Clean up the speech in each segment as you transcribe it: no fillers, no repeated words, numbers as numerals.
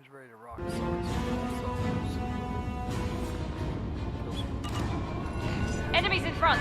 Who's ready to rock songs? Enemies in front!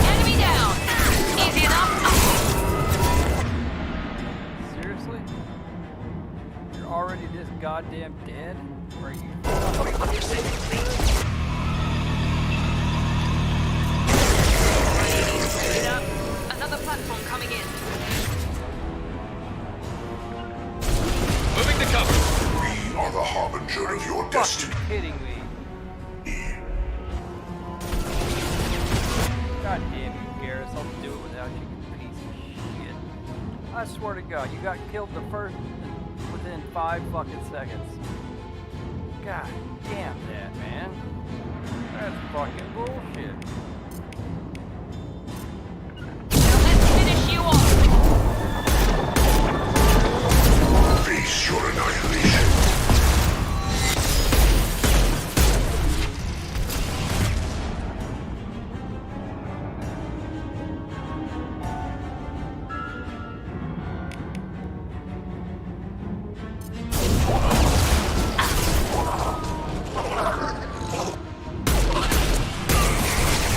Enemy down! Easy enough! Seriously? You're already this goddamn dead? Or are you... Get up. Another platform coming in. Moving to cover. We are the harbinger of your destiny. Fucking kidding me. God damn you, Garrus. I'll do it without you, you piece of shit. I swear to God, you got killed within 5 fucking seconds. God damn that, man. That's fucking bullshit. Now let's finish you off! Face your annihilation.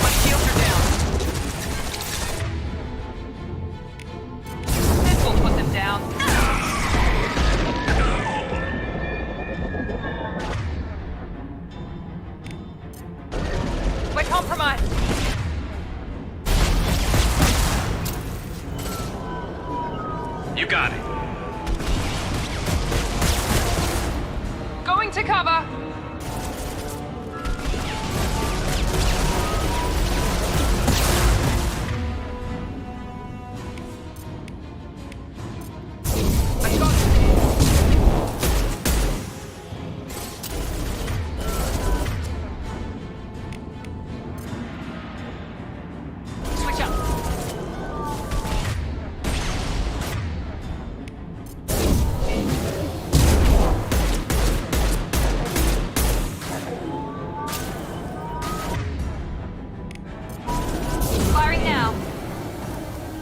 My shields are down. This will put them down. We're compromised. You got it. Going to cover. I got switch up. Firing now.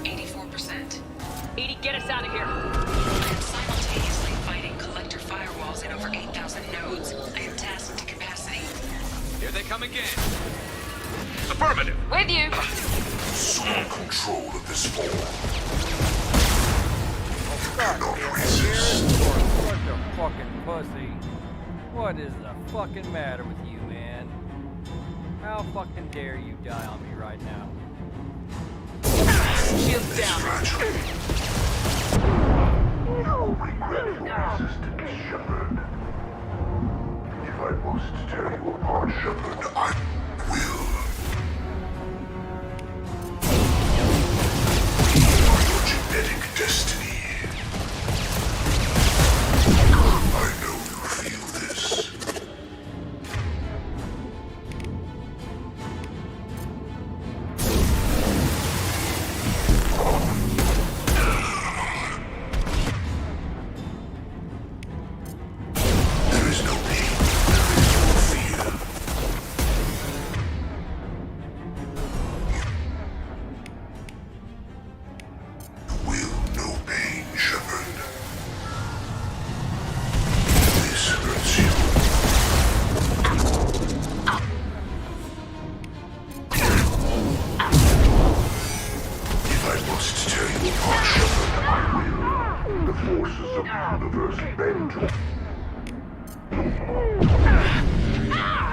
84%. 80, get us out of here. I am simultaneously fighting collector firewalls in over 8,000 nodes. I am tasked to capacity. Here they come again. Affirmative. With you. Assume control of this form. God Cannot damn it, resist. Garrus. You're such a fucking pussy. What is the fucking matter with you, man? How fucking dare you die on me right now? Shields down. Tragedy. You regret your resistance, Shepard. If I must tear you apart, Shepard, I will. You are your genetic destiny. I know you feel this. There is no pain, there is no fear. You will know pain, Shepard. This hurts you. If I must tear you apart, Shepard, I will. The forces of the universe bend to.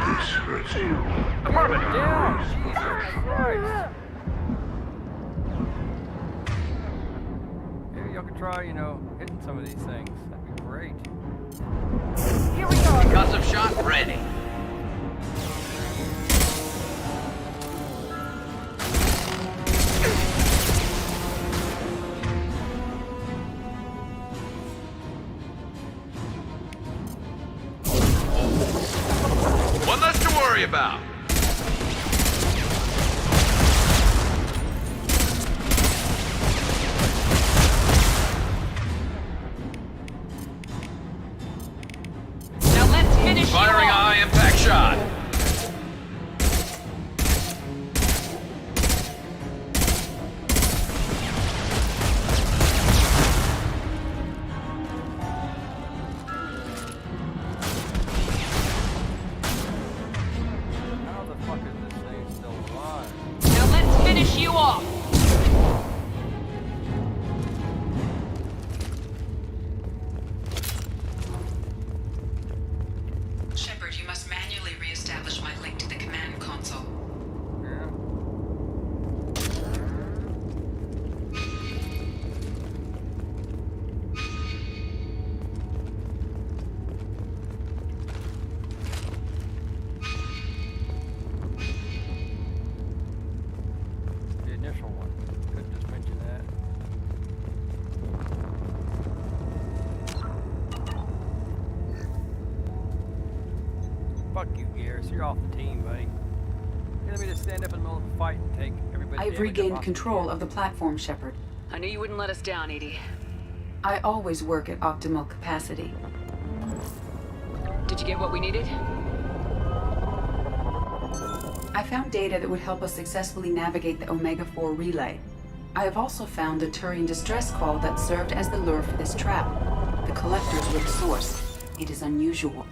This hurts you. Affirmative. Down! Jesus Christ! Maybe y'all could try, hitting some of these things. That'd be great. Here we go. Concussive shot ready. ship out. Now let's finish you Firing a off. high impact shot. How the fuck is this thing still alive? Now let's finish you off. Shepard, you must manually re-establish my link to the command console. Yeah. The initial one. Couldn't just mention that. Fuck you, Garrus. You're off the team, buddy. You want me to stand up in the middle of a fight and take everybody's I've damage regained off control me? of the platform, Shepard. I knew you wouldn't let us down, Edie. I always work at optimal capacity. Did you get what we needed? I found data that would help us successfully navigate the Omega-4 relay. I have also found a Turian distress call that served as the lure for this trap. The collectors were the source. It is unusual.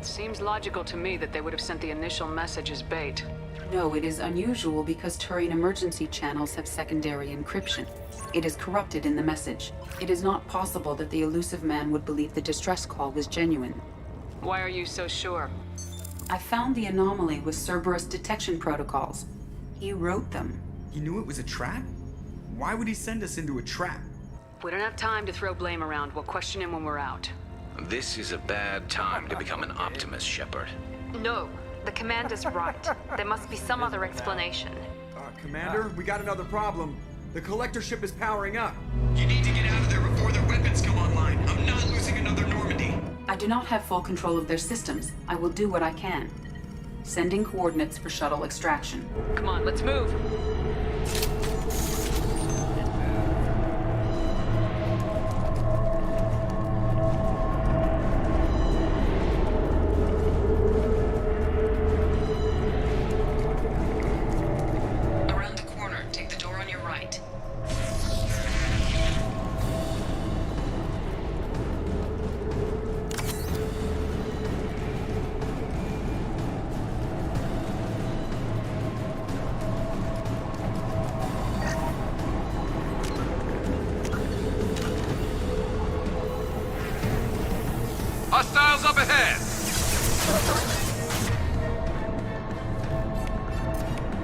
Seems logical to me that they would have sent the initial message as bait. No, it is unusual because Turian emergency channels have secondary encryption. It is corrupted in the message. It is not possible that the elusive man would believe the distress call was genuine. Why are you so sure? I found the anomaly with Cerberus detection protocols. He wrote them. He knew it was a trap? Why would he send us into a trap? We don't have time to throw blame around. We'll question him when we're out. This is a bad time to become an optimist, Shepard. No, the commander's right. There must be some other explanation. Commander, we got another problem. The collector ship is powering up. You need to get out of there before their weapons come online. I'm not losing another Normandy. I do not have full control of their systems. I will do what I can. Sending coordinates for shuttle extraction. Come on, let's move. Around the corner, take the door on your right. Hostiles up ahead.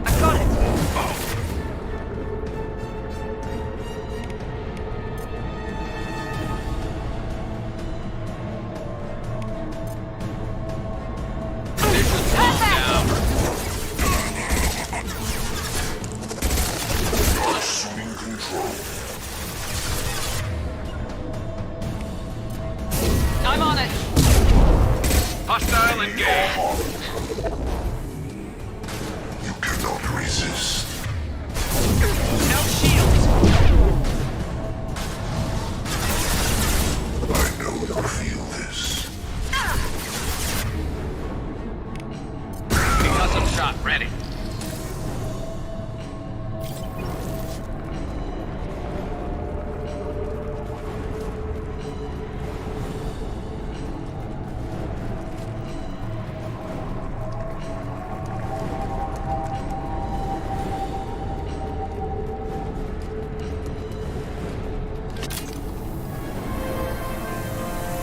I got it. Positions locked down. Assuming control. I'm on it. Hostile engaged. You cannot resist. No shields. I know you feel this. Concussive shot ready.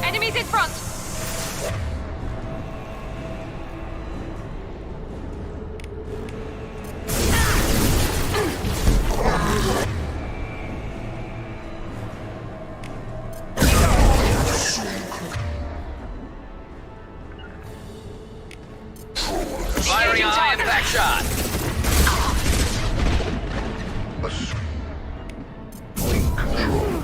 Enemies in front! Firing a high impact shot. Assuming control.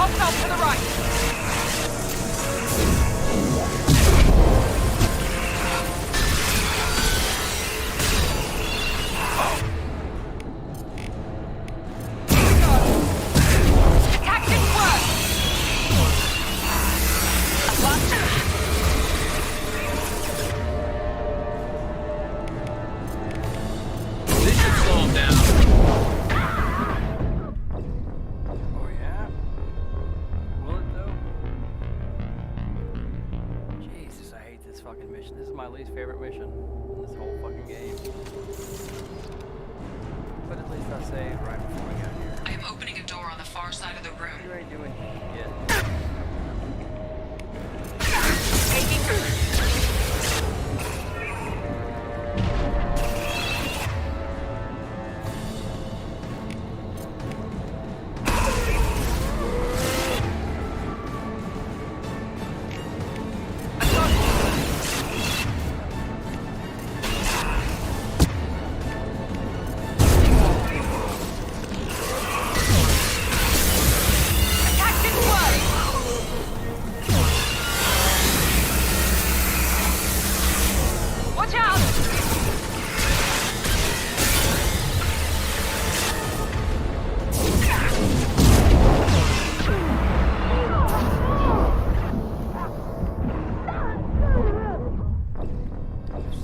Hostile to the right! Attack didn't work! I lost her. This should slow him down. Oh yeah? Will it though? Jesus, I hate this fucking mission. This is my least favorite mission in this whole fucking game. But at least I saved right before we got here. I am opening a door on the far side of the room. You ain't doing shit. Attack didn't work! Watch out!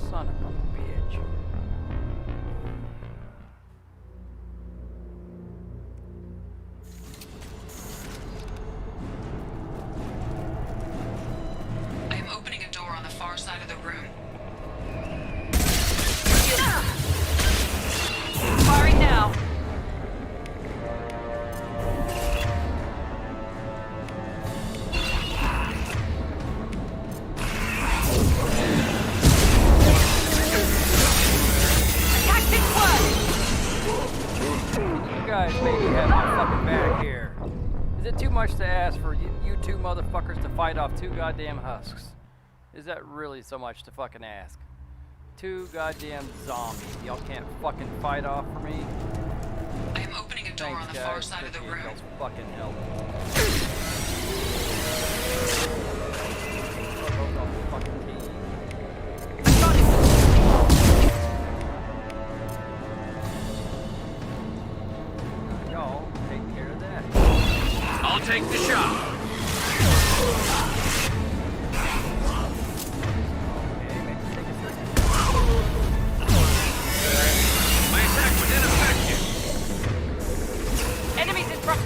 Son of a bitch. I am opening a door on the far side of the room. Firing now. Attack didn't work! You guys maybe have my fucking back here. Is it too much to ask for you two motherfuckers to fight off two goddamn husks? Is that really so much to fucking ask? Two goddamn zombies. Y'all can't fucking fight off for me? I am opening a door Thanks, on the guys. far side of the Appreciate room. y'all's fucking help. Both on the fucking team. Y'all take care of that. I'll take the shot. Okay, maybe take a second. My attack was ineffective. Enemies in front.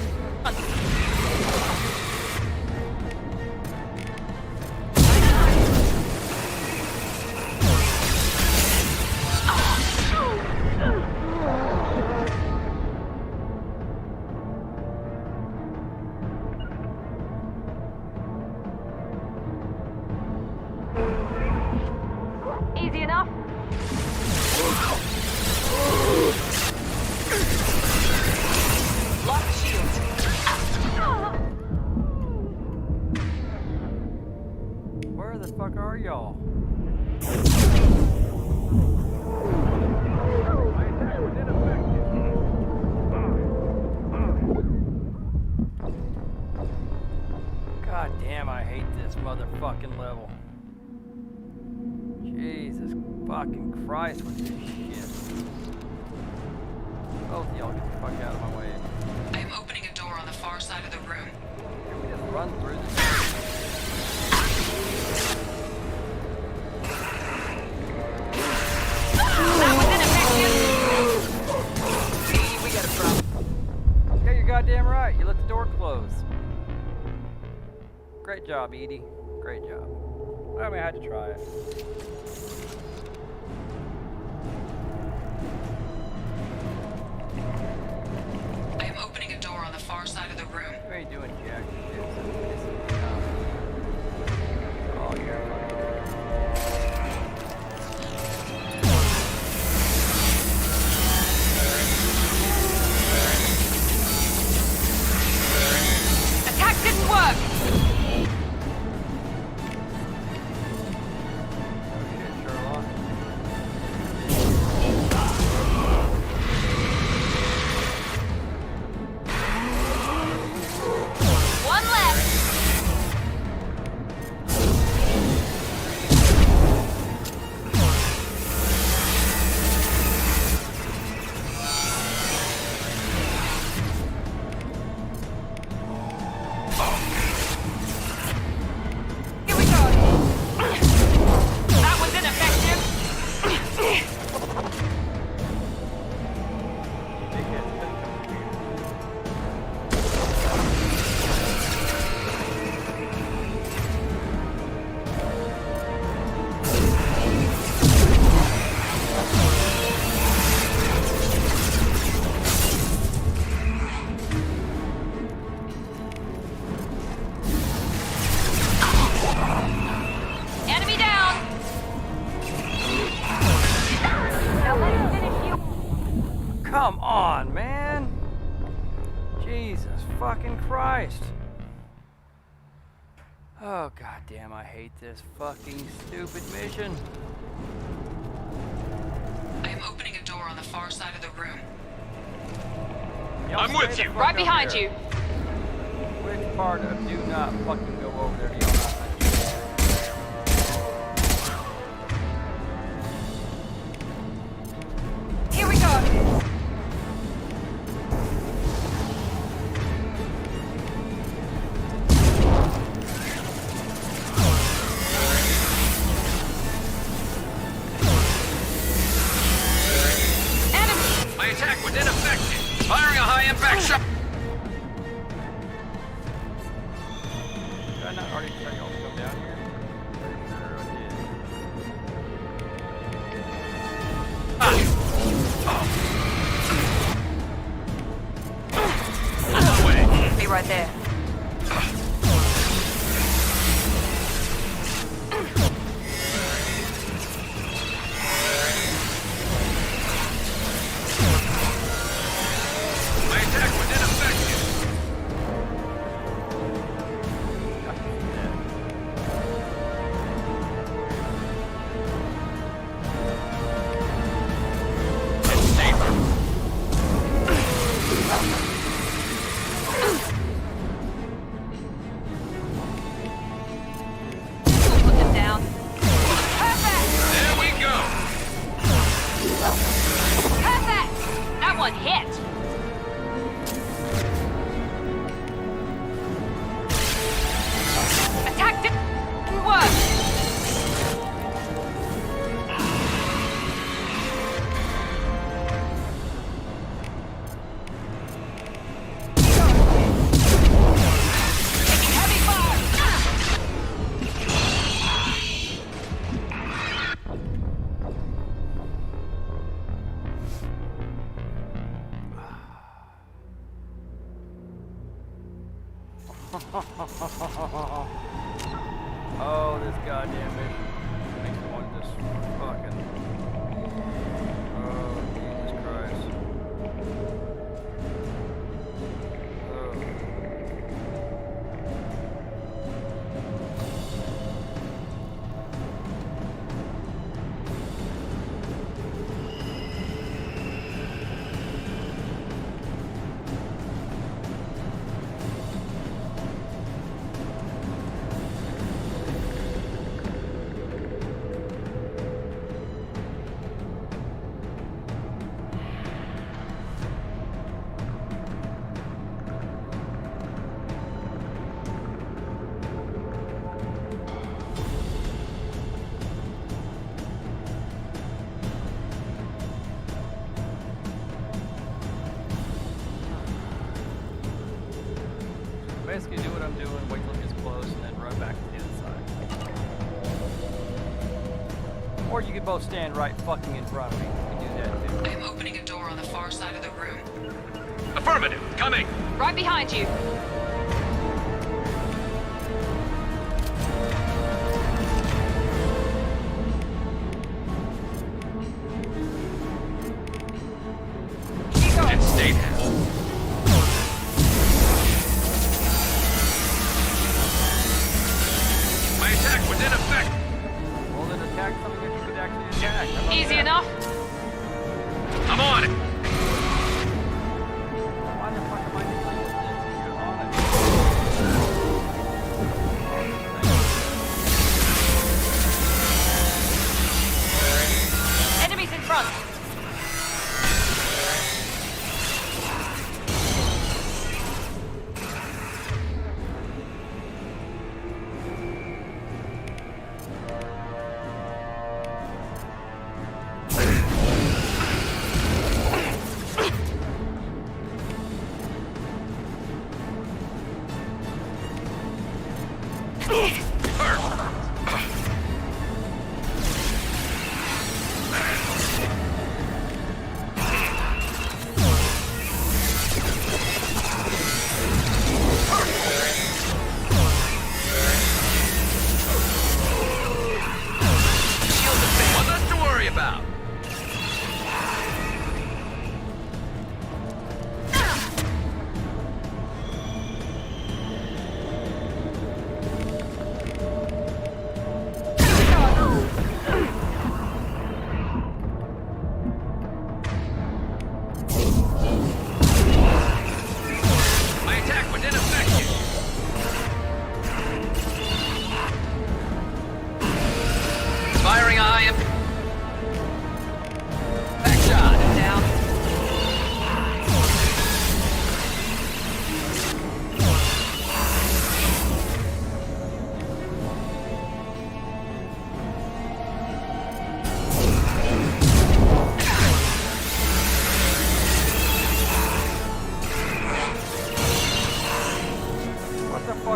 Easy enough. Lock shield. Where the fuck are y'all? God damn, I hate this motherfucking level. Jesus fucking Christ with this shit. Both of y'all get the fuck out of my way. I am opening a door on the far side of the room. Can we just run through this? That was ineffective. See, we got a problem. Yeah, you're goddamn right. You let the door close. Great job, Edie. Great job. I mean, I had to try it. I am opening a door on the far side of the room. You ain't doing jack shit. So it's pissing me off. Oh, you're Attack didn't work. shit, Sherlock. Jesus fucking Christ. Oh goddamn, I hate this fucking stupid mission. I am opening a door on the far side of the room. Y'all I'm with stay the you. fuck Right up behind there. you. Which part of do not fucking go over there? Do y'all not? Here we go. My attack was ineffective. Firing a high-impact shot. Did I not already tell y'all to come down here? Pretty sure I did. No way. Be right there. My attack was ineffective. It's safer. Put them down. Perfect! There we go. Perfect! That one hit. Attack didn't work. Taking heavy fire. Oh, this goddamn mission makes me want to just fucking. Oh, Jesus Christ. Oh. Basically do what I'm doing, wait till it gets close, and then run back to the other side. Or you could both stand right fucking in front of me. You can do that too. I am opening a door on the far side of the room. Affirmative. Coming. Right behind you. And stay there. My attack was ineffective. Well, then attack something that you could actually attack. How about Easy that? enough. I'm on it. Why the fuck am I doing this? You're on it.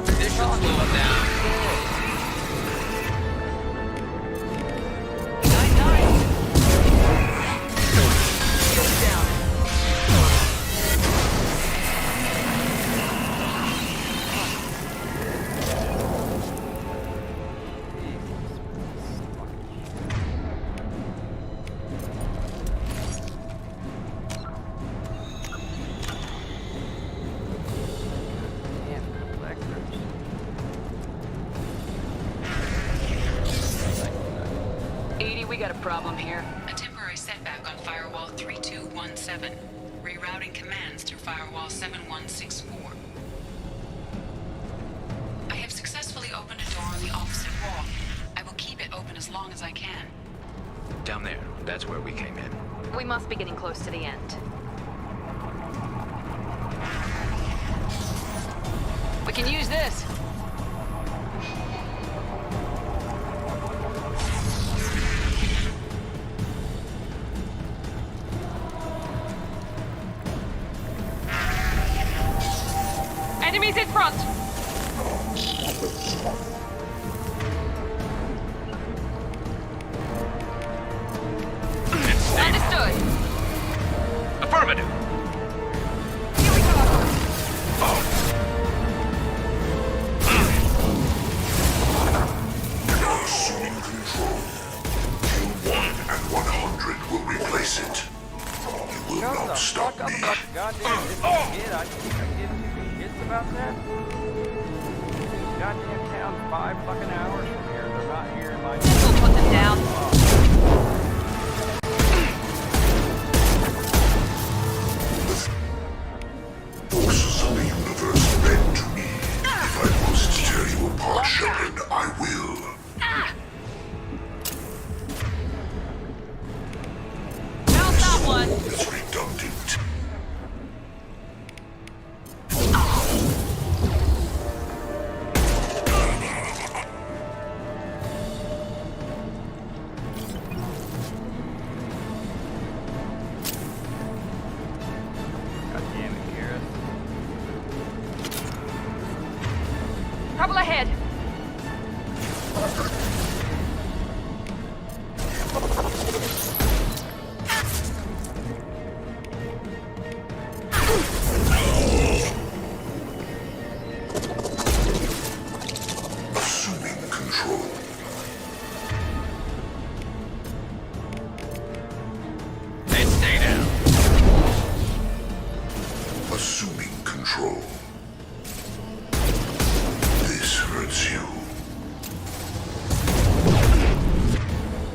fuck are you This should talking slow about? him down. We got a problem here. A temporary setback on Firewall 3217. Rerouting commands through Firewall 7164. I have successfully opened a door on the opposite wall. I will keep it open as long as I can. Down there. That's where we came in. We must be getting close to the end. We can use this. Enemies in front! Understood. Affirmative. Here we go. Assuming control. Q1 and 100 will replace it. You will Shut not the stop fuck up me. about the goddamn kid. I give two shits about that. Goddamn town's 5 fucking hours from here. They're not here in my... We'll put them down. Forces of the universe bend to me. If I must tear you apart, Shepard, I will. Found that one. It's redundant. God damn it, Garrus. Trouble ahead. Assuming control. And stay down. Assuming control. This hurts you.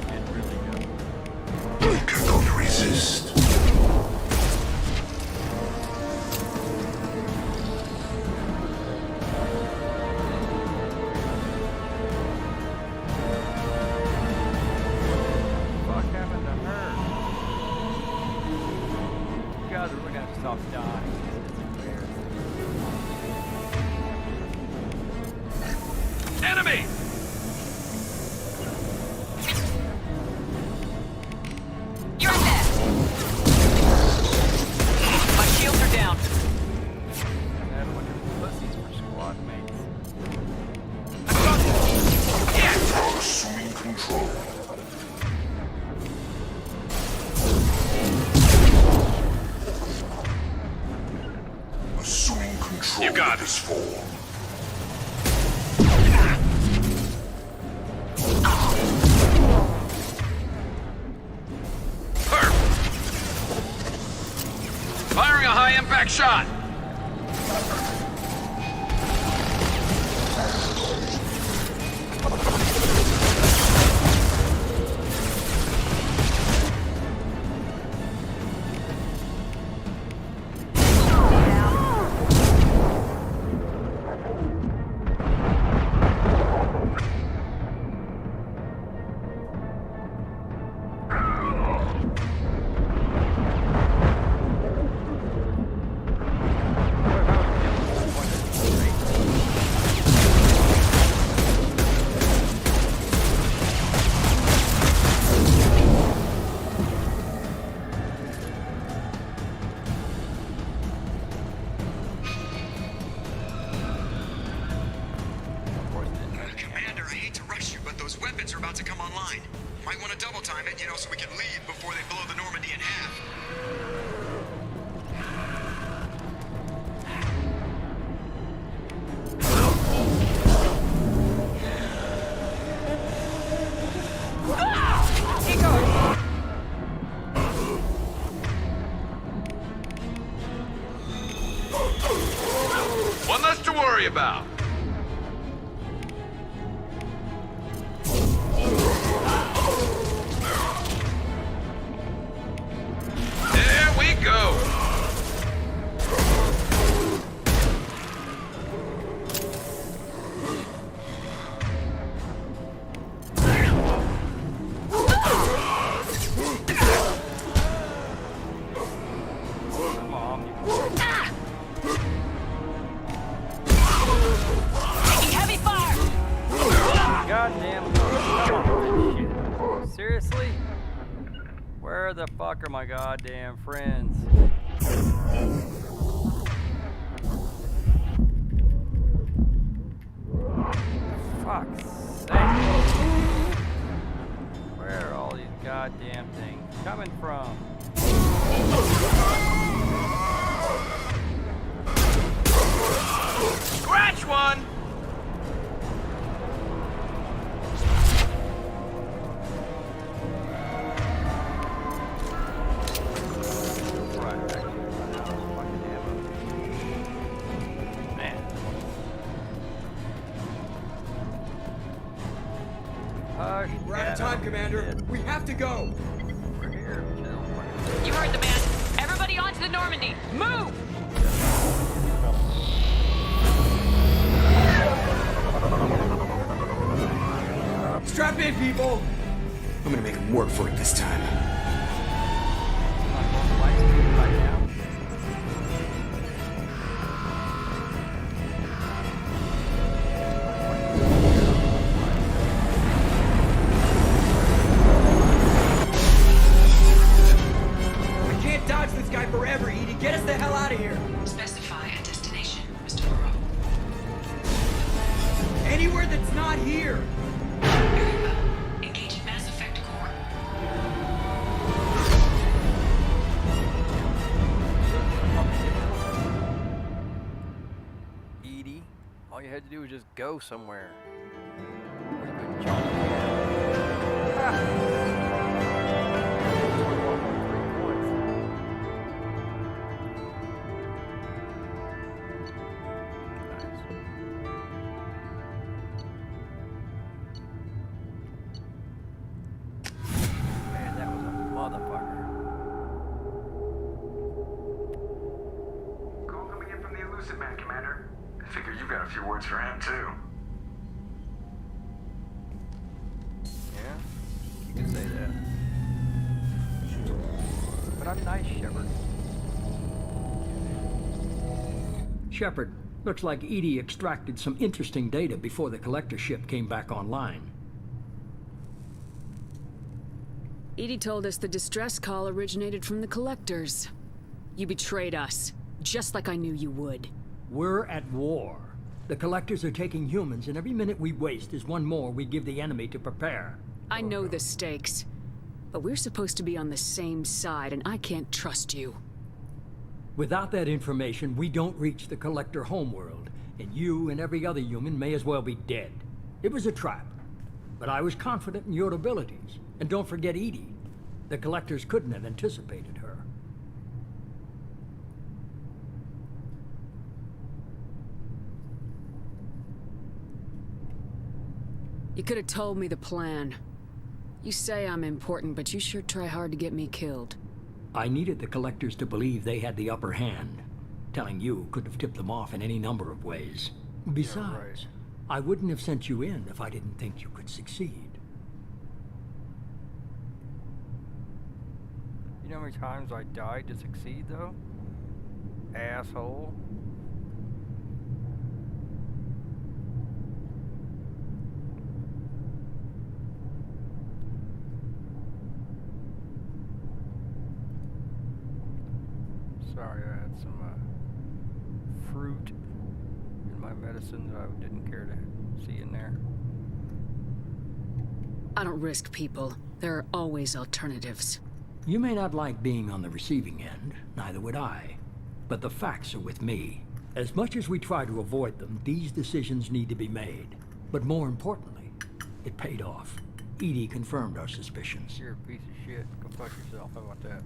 It really does. I cannot resist. Fuck happened to her? You guys are really gonna stop dying. Enemy! You're there. My shields are down. I had a bunch of pussies for squad mates. Assuming control. Assuming control You got of this form. Firing a high-impact shot! Might want to double time it, so we can leave before they blow the Normandy in half. One less to worry about. There we go. Come on. Heavy fire! Goddamn shit. Seriously? Where the fuck are my goddamn friends? Fuck's sake. Where are all these goddamn things coming from? Scratch one. We're out of time, Commander. We have to go. We're here. You heard the man. Everybody onto the Normandy. Move! Strap in, people. I'm gonna make him work for it this time. We can't dodge this guy forever, Edie. Get us the hell out of here. Specify a destination, Mr. Moreau. Anywhere that's not here. Very well. Engage Mass Effect Core. Edie, all you had to do was just go somewhere. Or you could jump. Man, that was a motherfucker. Call coming in from the Elusive Man, Commander. I figure you've got a few words for him, too. Yeah, you can say that. But I'm nice, Shepard. Shepard, looks like Edie extracted some interesting data before the collector ship came back online. Edie told us the distress call originated from the collectors. You betrayed us, just like I knew you would. We're at war. The collectors are taking humans, and every minute we waste is one more we give the enemy to prepare. I know the stakes, but we're supposed to be on the same side, and I can't trust you. Without that information, we don't reach the collector homeworld, and you and every other human may as well be dead. It was a trap, but I was confident in your abilities. And don't forget Edie. The collectors couldn't have anticipated her. You could have told me the plan. You say I'm important, but you sure try hard to get me killed. I needed the collectors to believe they had the upper hand. Telling you could have tipped them off in any number of ways. Besides, I wouldn't have sent you in if I didn't think you could succeed. You know how many times I died to succeed, though? Asshole. Sorry, I had some fruit in my medicine that I didn't care to see in there. I don't risk people. There are always alternatives. You may not like being on the receiving end, neither would I. But the facts are with me. As much as we try to avoid them, these decisions need to be made. But more importantly, it paid off. Edie confirmed our suspicions. You're a piece of shit. Go fuck yourself. How about that?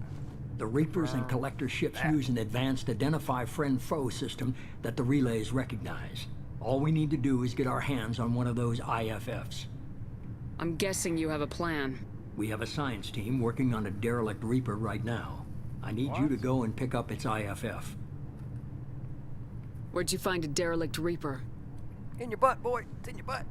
The Reapers and Collector ships use an advanced identify friend-foe system that the relays recognize. All we need to do is get our hands on one of those IFFs. I'm guessing you have a plan. We have a science team working on a derelict Reaper right now. I need you to go and pick up its IFF. Where'd you find a derelict Reaper? In your butt, boy. It's in your butt.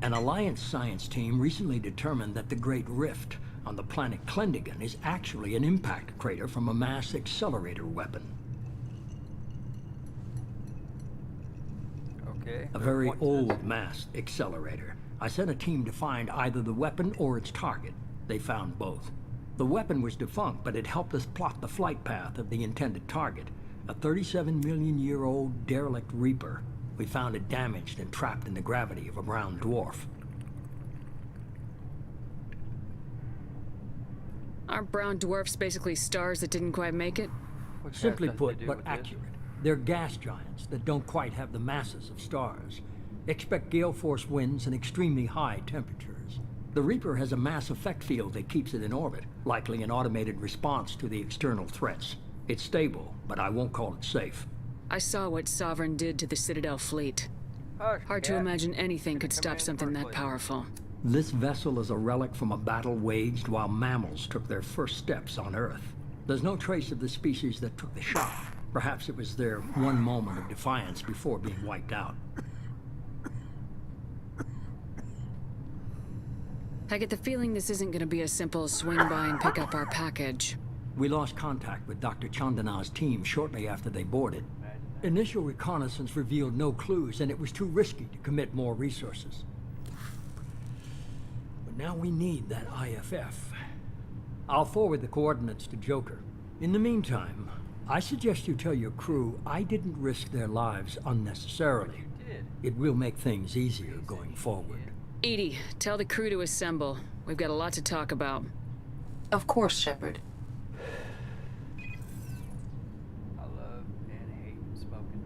An Alliance science team recently determined that the Great Rift on the planet Klendigan is actually an impact crater from a mass accelerator weapon. Okay. A very old mass accelerator. I sent a team to find either the weapon or its target. They found both. The weapon was defunct, but it helped us plot the flight path of the intended target. A 37-million-year-old derelict Reaper. We found it damaged and trapped in the gravity of a brown dwarf. Aren't brown dwarfs basically stars that didn't quite make it? Simply put, but accurate. They're gas giants that don't quite have the masses of stars. Expect gale force winds and extremely high temperatures. The Reaper has a mass effect field that keeps it in orbit, likely an automated response to the external threats. It's stable, but I won't call it safe. I saw what Sovereign did to the Citadel fleet. Hard to imagine anything could stop something that powerful. This vessel is a relic from a battle waged while mammals took their first steps on Earth. There's no trace of the species that took the shot. Perhaps it was their one moment of defiance before being wiped out. I get the feeling this isn't going to be a simple swing by and pick up our package. We lost contact with Dr. Chandana's team shortly after they boarded. Initial reconnaissance revealed no clues, and it was too risky to commit more resources. But now we need that IFF. I'll forward the coordinates to Joker. In the meantime, I suggest you tell your crew I didn't risk their lives unnecessarily. It will make things easier going forward. Edie, tell the crew to assemble. We've got a lot to talk about. Of course, Shepard. I love and hate smoking.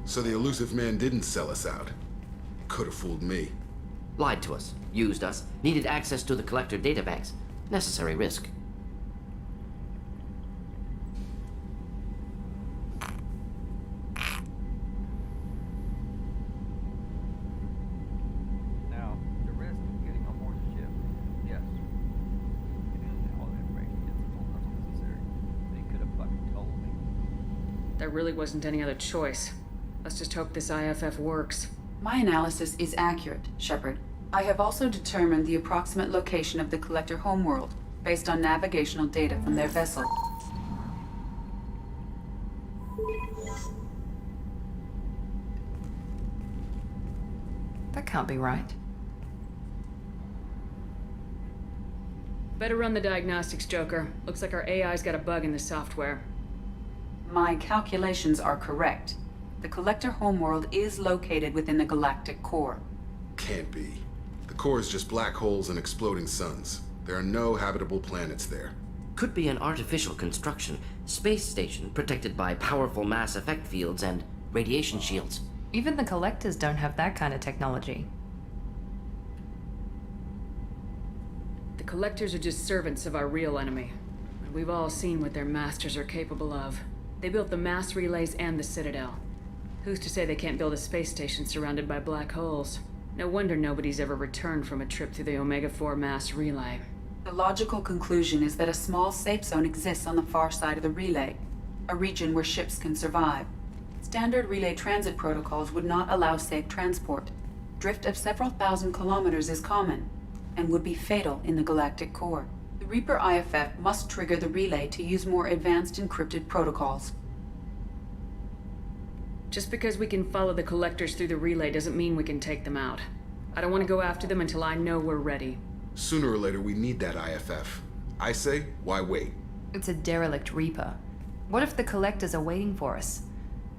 So the elusive man didn't sell us out. Could have fooled me. Lied to us, used us, needed access to the Collector databanks. Necessary risk. Now, the risk of getting on board the ship, yes. And all the information gets told us necessary. But he could have fucking told me. There really wasn't any other choice. Let's just hope this IFF works. My analysis is accurate, Shepard. I have also determined the approximate location of the Collector homeworld, based on navigational data from their vessel. That can't be right. Better run the diagnostics, Joker. Looks like our AI's got a bug in the software. My calculations are correct. The Collector homeworld is located within the galactic core. Can't be. The core is just black holes and exploding suns. There are no habitable planets there. Could be an artificial construction, space station protected by powerful mass effect fields and radiation shields. Even the Collectors don't have that kind of technology. The Collectors are just servants of our real enemy. And we've all seen what their masters are capable of. They built the mass relays and the Citadel. Who's to say they can't build a space station surrounded by black holes? No wonder nobody's ever returned from a trip through the Omega-4 mass relay. The logical conclusion is that a small safe zone exists on the far side of the relay, a region where ships can survive. Standard relay transit protocols would not allow safe transport. Drift of several thousand kilometers is common, and would be fatal in the galactic core. The Reaper IFF must trigger the relay to use more advanced encrypted protocols. Just because we can follow the Collectors through the relay doesn't mean we can take them out. I don't want to go after them until I know we're ready. Sooner or later, we need that IFF. I say, why wait? It's a derelict Reaper. What if the Collectors are waiting for us?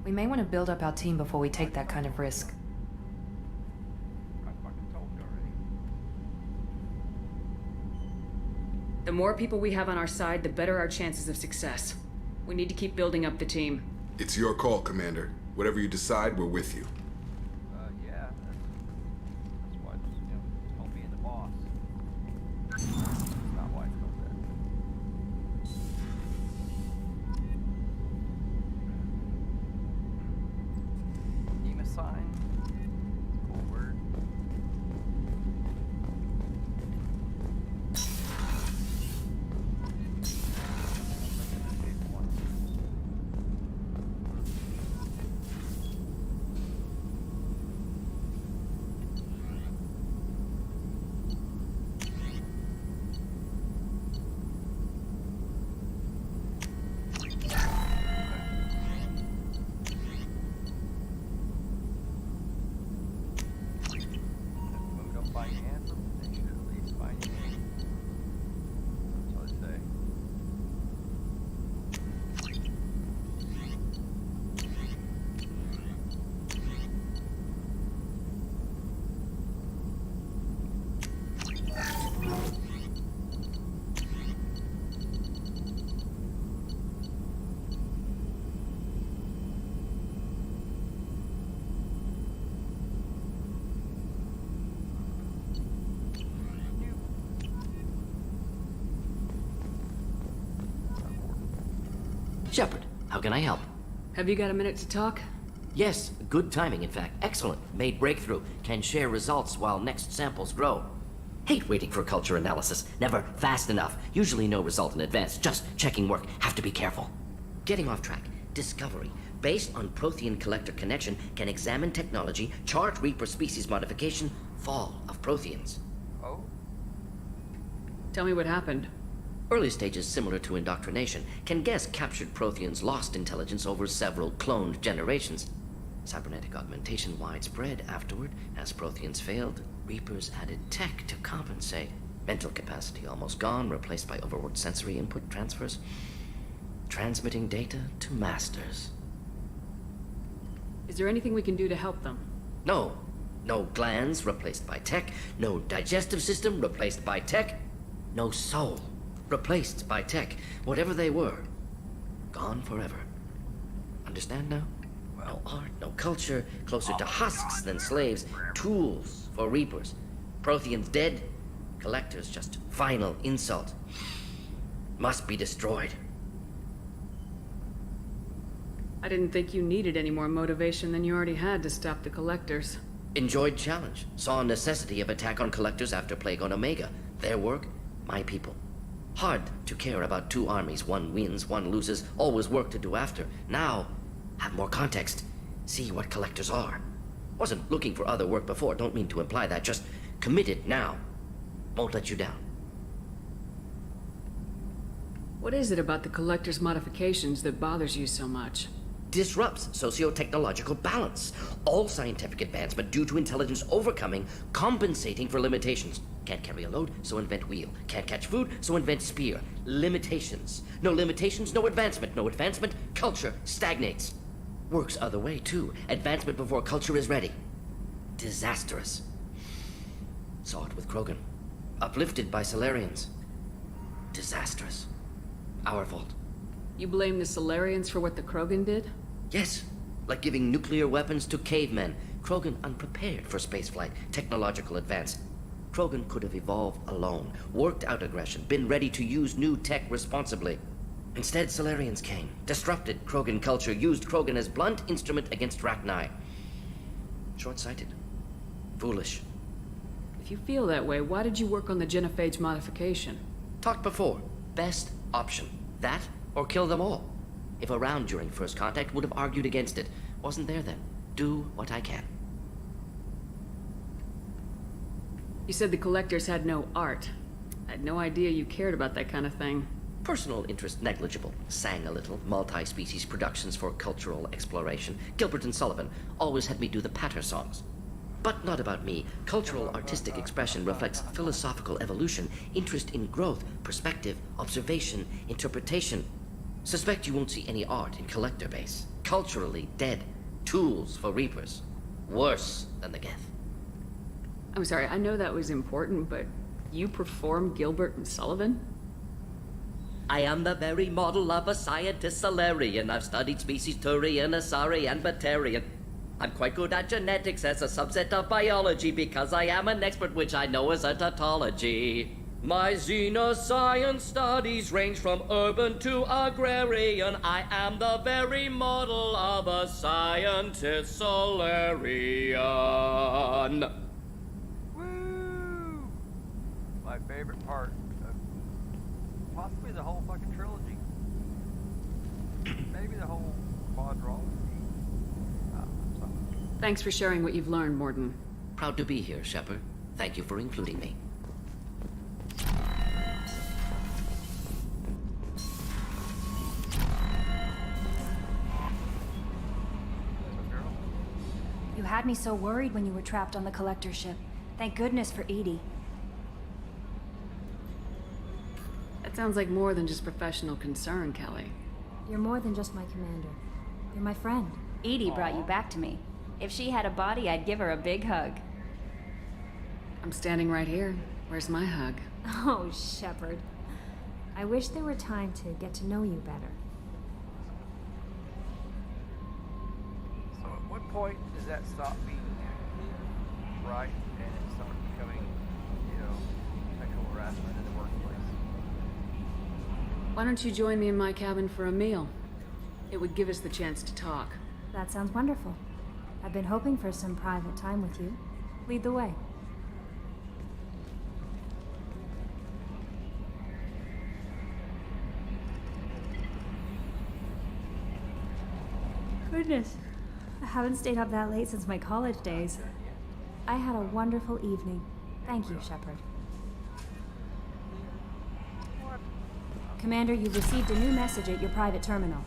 We may want to build up our team before we take that kind of risk. I fucking told you already. The more people we have on our side, the better our chances of success. We need to keep building up the team. It's your call, Commander. Whatever you decide, we're with you. Yeah, that's why it's, it's called being the boss. That's not why it's called that. Team assigned. Cool word. Shepard, how can I help? Have you got a minute to talk? Yes, good timing, in fact. Excellent. Made breakthrough. Can share results while next samples grow. Hate waiting for culture analysis. Never fast enough. Usually no result in advance. Just checking work. Have to be careful. Getting off track. Discovery. Based on Prothean collector connection, can examine technology, chart Reaper species modification, fall of Protheans. Oh? Tell me what happened. Early stages similar to indoctrination. Can guess captured Protheans lost intelligence over several cloned generations. Cybernetic augmentation widespread afterward. As Protheans failed, Reapers added tech to compensate. Mental capacity almost gone, replaced by overworked sensory input transfers. Transmitting data to masters. Is there anything we can do to help them? No. No glands replaced by tech. No digestive system replaced by tech. No soul replaced by tech. Whatever they were, gone forever. Understand now? No art, no culture, closer to husks than slaves. Tools for Reapers. Protheans dead. Collectors just final insult. Must be destroyed. I didn't think you needed any more motivation than you already had to stop the Collectors. Enjoyed challenge. Saw necessity of attack on Collectors after Plague on Omega. Their work, my people. Hard to care about two armies. One wins, one loses. Always work to do after. Now, have more context. See what Collectors are. Wasn't looking for other work before. Don't mean to imply that. Just committed now. Won't let you down. What is it about the Collectors' modifications that bothers you so much? Disrupts socio-technological balance. All scientific advancement due to intelligence overcoming, compensating for limitations. Can't carry a load, so invent wheel. Can't catch food, so invent spear. Limitations. No limitations, no advancement. No advancement, culture stagnates. Works other way, too. Advancement before culture is ready. Disastrous. Saw it with Krogan. Uplifted by Solarians. Disastrous. Our fault. You blame the Solarians for what the Krogan did? Yes. Like giving nuclear weapons to cavemen. Krogan unprepared for spaceflight, technological advance. Krogan could have evolved alone, worked out aggression, been ready to use new tech responsibly. Instead, Solarians came, disrupted Krogan culture, used Krogan as blunt instrument against Rachni. Short-sighted. Foolish. If you feel that way, why did you work on the genophage modification? Talked before. Best option. That, or kill them all. If around during first contact, would have argued against it. Wasn't there then. Do what I can. You said the Collectors had no art. I had no idea you cared about that kind of thing. Personal interest negligible. Sang a little. Multi-species productions for cultural exploration. Gilbert and Sullivan always had me do the patter songs. But not about me. Cultural artistic expression reflects philosophical evolution, interest in growth, perspective, observation, interpretation. Suspect you won't see any art in Collector Base. Culturally dead. Tools for Reapers. Worse than the Geth. I'm sorry, I know that was important, but you perform Gilbert and Sullivan? I am the very model of a scientist Solarian. I've studied species Turian, Asari, and Batarian. I'm quite good at genetics as a subset of biology because I am an expert which I know as a tautology. My xenoscience studies range from urban to agrarian. I am the very model of a scientist Solarian. Woo! My favorite part of possibly the whole fucking trilogy. Maybe the whole quadrilogy. Thanks for sharing what you've learned, Morden. Proud to be here, Shepard. Thank you for including me. You had me so worried when you were trapped on the Collector ship. Thank goodness for Edie. That sounds like more than just professional concern, Kelly. You're more than just my commander. You're my friend. Edie brought you back to me. If she had a body, I'd give her a big hug. I'm standing right here. Where's my hug? Oh, Shepard. I wish there were time to get to know you better. So at what point does that stop being right and it starts becoming, sexual harassment in the workplace? Why don't you join me in my cabin for a meal? It would give us the chance to talk. That sounds wonderful. I've been hoping for some private time with you. Lead the way. Goodness. I haven't stayed up that late since my college days. I had a wonderful evening. Thank you, Shepard. Commander, you've received a new message at your private terminal.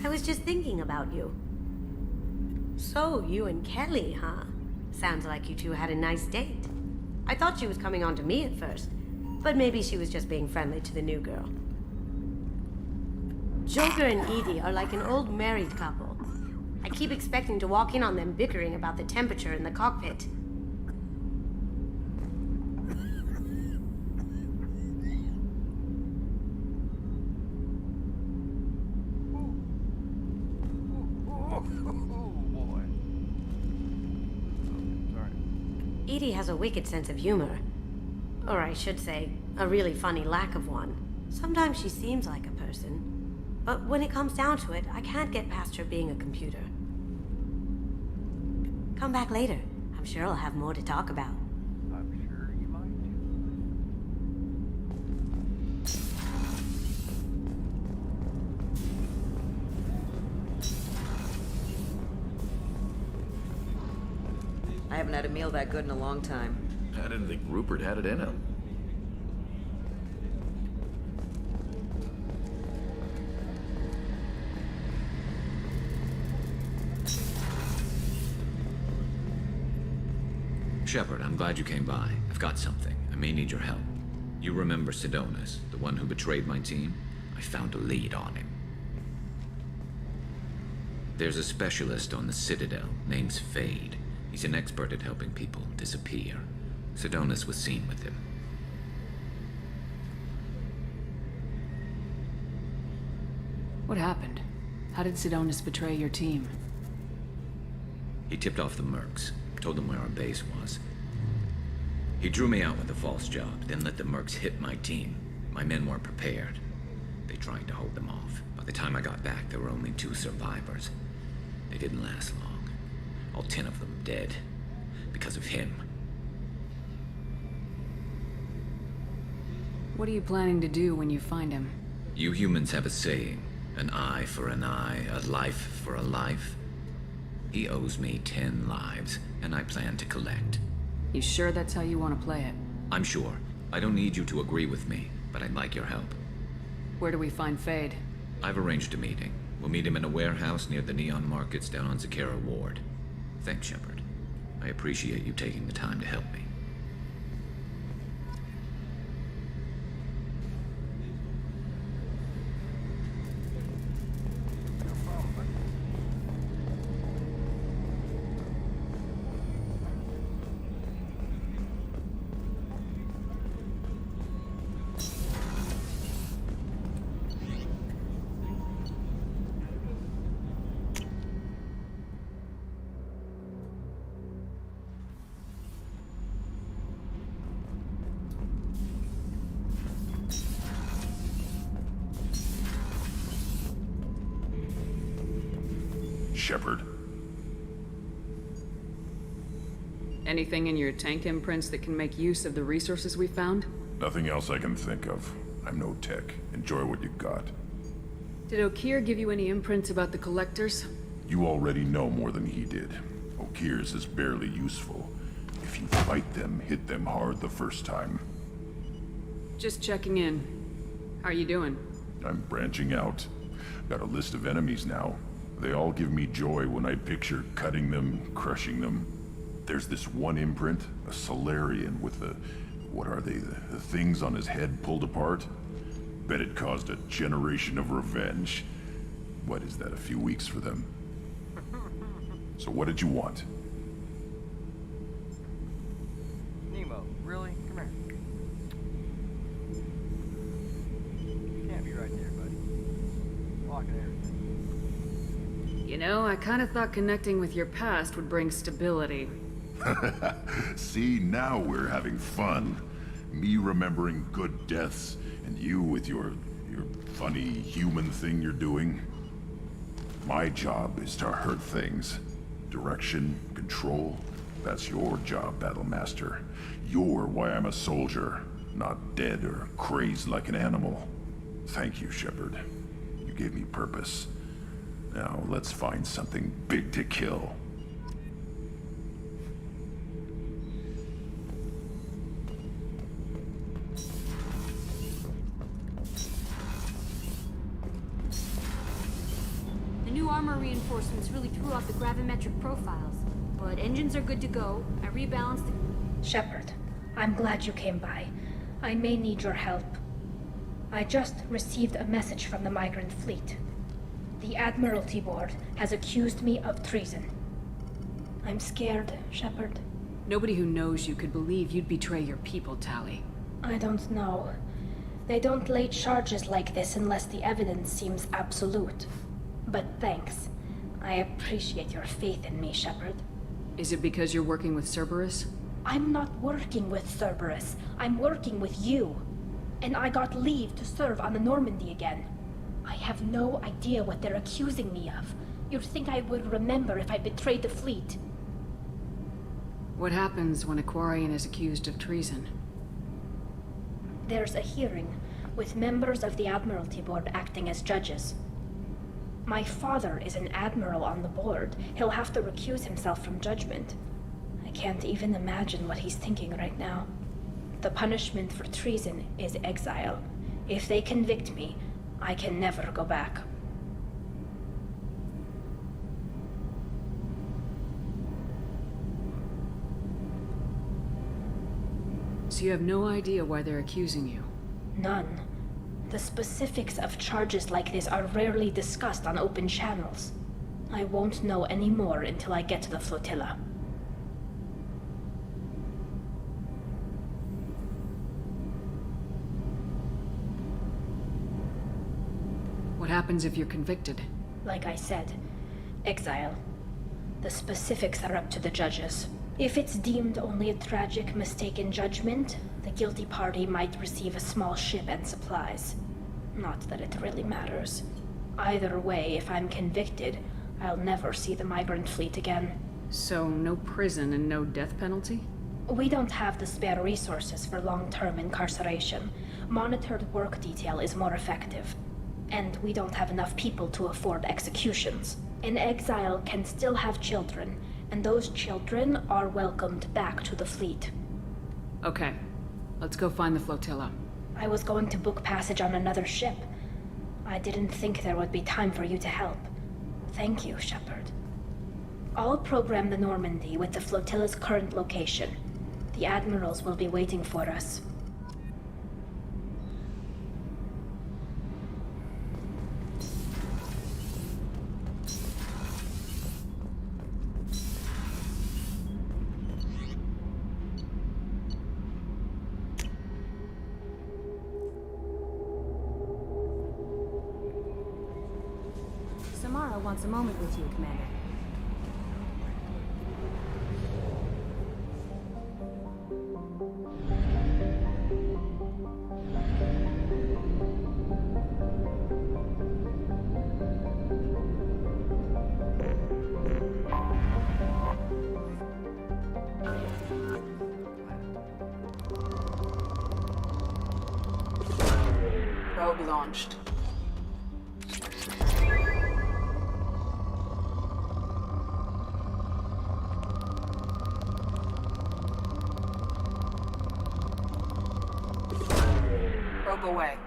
I was just thinking about you. So, you and Kelly, huh? Sounds like you two had a nice date. I thought she was coming on to me at first, but maybe she was just being friendly to the new girl. Joker and Edie are like an old married couple. I keep expecting to walk in on them bickering about the temperature in the cockpit. Edie has a wicked sense of humor. Or I should say, a really funny lack of one. Sometimes she seems like a person. But when it comes down to it, I can't get past her being a computer. Come back later. I'm sure I'll have more to talk about. I'm sure you might. I haven't had a meal that good in a long time. I didn't think Rupert had it in him. Shepard, I'm glad you came by. I've got something. I may need your help. You remember Sidonis, the one who betrayed my team? I found a lead on him. There's a specialist on the Citadel, name's Fade. He's an expert at helping people disappear. Sidonis was seen with him. What happened? How did Sidonis betray your team? He tipped off the mercs, told them where our base was. He drew me out with a false job, then let the mercs hit my team. My men weren't prepared. They tried to hold them off. By the time I got back, there were only 2 survivors. They didn't last long. All 10 of them dead. Because of him. What are you planning to do when you find him? You humans have a saying. An eye for an eye, a life for a life. He owes me 10 lives, and I plan to collect. You sure that's how you want to play it? I'm sure. I don't need you to agree with me, but I'd like your help. Where do we find Fade? I've arranged a meeting. We'll meet him in a warehouse near the Neon Markets down on Zakera Ward. Thanks, Shepard. I appreciate you taking the time to help me. Shepard. Anything in your tank imprints that can make use of the resources we found? Nothing else I can think of. I'm no tech. Enjoy what you got. Did O'Keir give you any imprints about the Collectors? You already know more than he did. O'Keir's is barely useful. If you fight them, hit them hard the first time. Just checking in. How are you doing? I'm branching out. Got a list of enemies now. They all give me joy when I picture cutting them, crushing them. There's this one imprint, a Solarian with the... what are they? The things on his head pulled apart? Bet it caused a generation of revenge. What is that, a few weeks for them? So what did you want? Nemo, really? Come here. You can't be right there, buddy. Walking everything. You know, I kind of thought connecting with your past would bring stability. See, now we're having fun. Me remembering good deaths, and you with your funny human thing you're doing. My job is to hurt things. Direction, control, that's your job, Battlemaster. You're why I'm a soldier, not dead or crazed like an animal. Thank you, Shepard. You gave me purpose. Now, let's find something big to kill. The new armor reinforcements really threw off the gravimetric profiles, but engines are good to go. I rebalanced the... Shepard, I'm glad you came by. I may need your help. I just received a message from the migrant fleet. The Admiralty Board has accused me of treason. I'm scared, Shepard. Nobody who knows you could believe you'd betray your people, Tally. I don't know. They don't lay charges like this unless the evidence seems absolute. But thanks. I appreciate your faith in me, Shepard. Is it because you're working with Cerberus? I'm not working with Cerberus. I'm working with you. And I got leave to serve on the Normandy again. I have no idea what they're accusing me of. You'd think I would remember if I betrayed the fleet. What happens when a Quarian is accused of treason? There's a hearing, with members of the Admiralty Board acting as judges. My father is an admiral on the board. He'll have to recuse himself from judgment. I can't even imagine what he's thinking right now. The punishment for treason is exile. If they convict me, I can never go back. So you have no idea why they're accusing you? None. The specifics of charges like this are rarely discussed on open channels. I won't know any more until I get to the flotilla. What happens if you're convicted? Like I said, exile. The specifics are up to the judges. If it's deemed only a tragic mistake in judgment, the guilty party might receive a small ship and supplies. Not that it really matters. Either way, if I'm convicted, I'll never see the migrant fleet again. So, no prison and no death penalty? We don't have the spare resources for long-term incarceration. Monitored work detail is more effective. And we don't have enough people to afford executions. An exile can still have children, and those children are welcomed back to the fleet. Okay. Let's go find the flotilla. I was going to book passage on another ship. I didn't think there would be time for you to help. Thank you, Shepard. I'll program the Normandy with the flotilla's current location. The admirals will be waiting for us. Samara wants a moment with you, Commander. Probe launched. Probe away.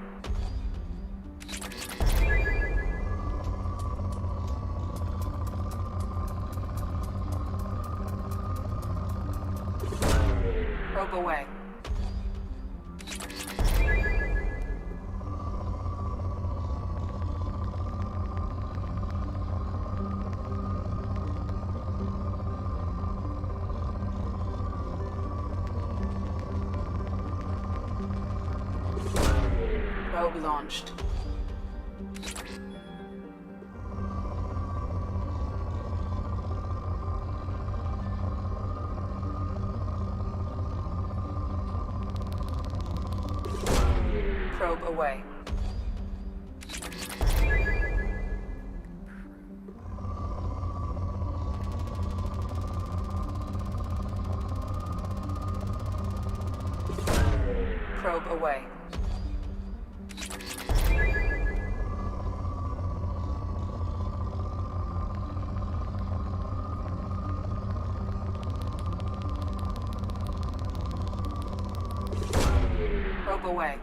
Probe away. Probe launched. Probe away. Probe away. Probe away.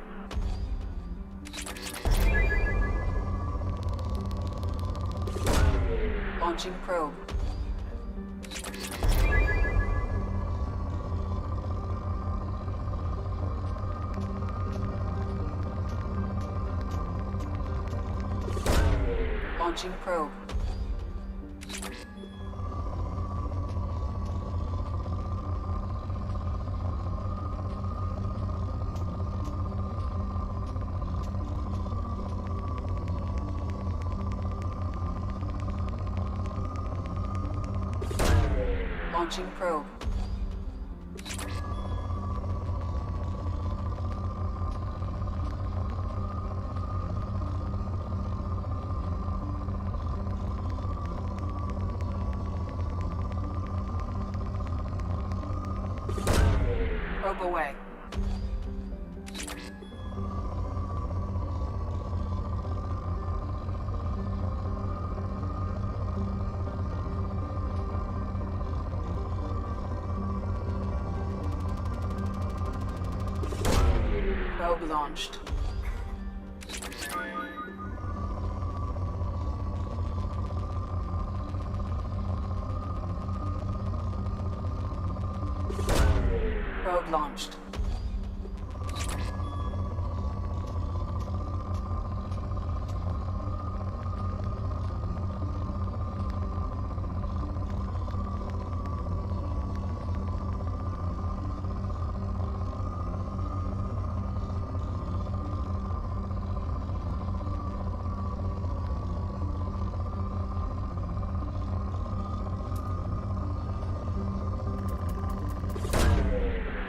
Launching probe. Launching probe. Launching probe. Probe away. Probe launched. Probe launched.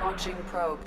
Launching probe.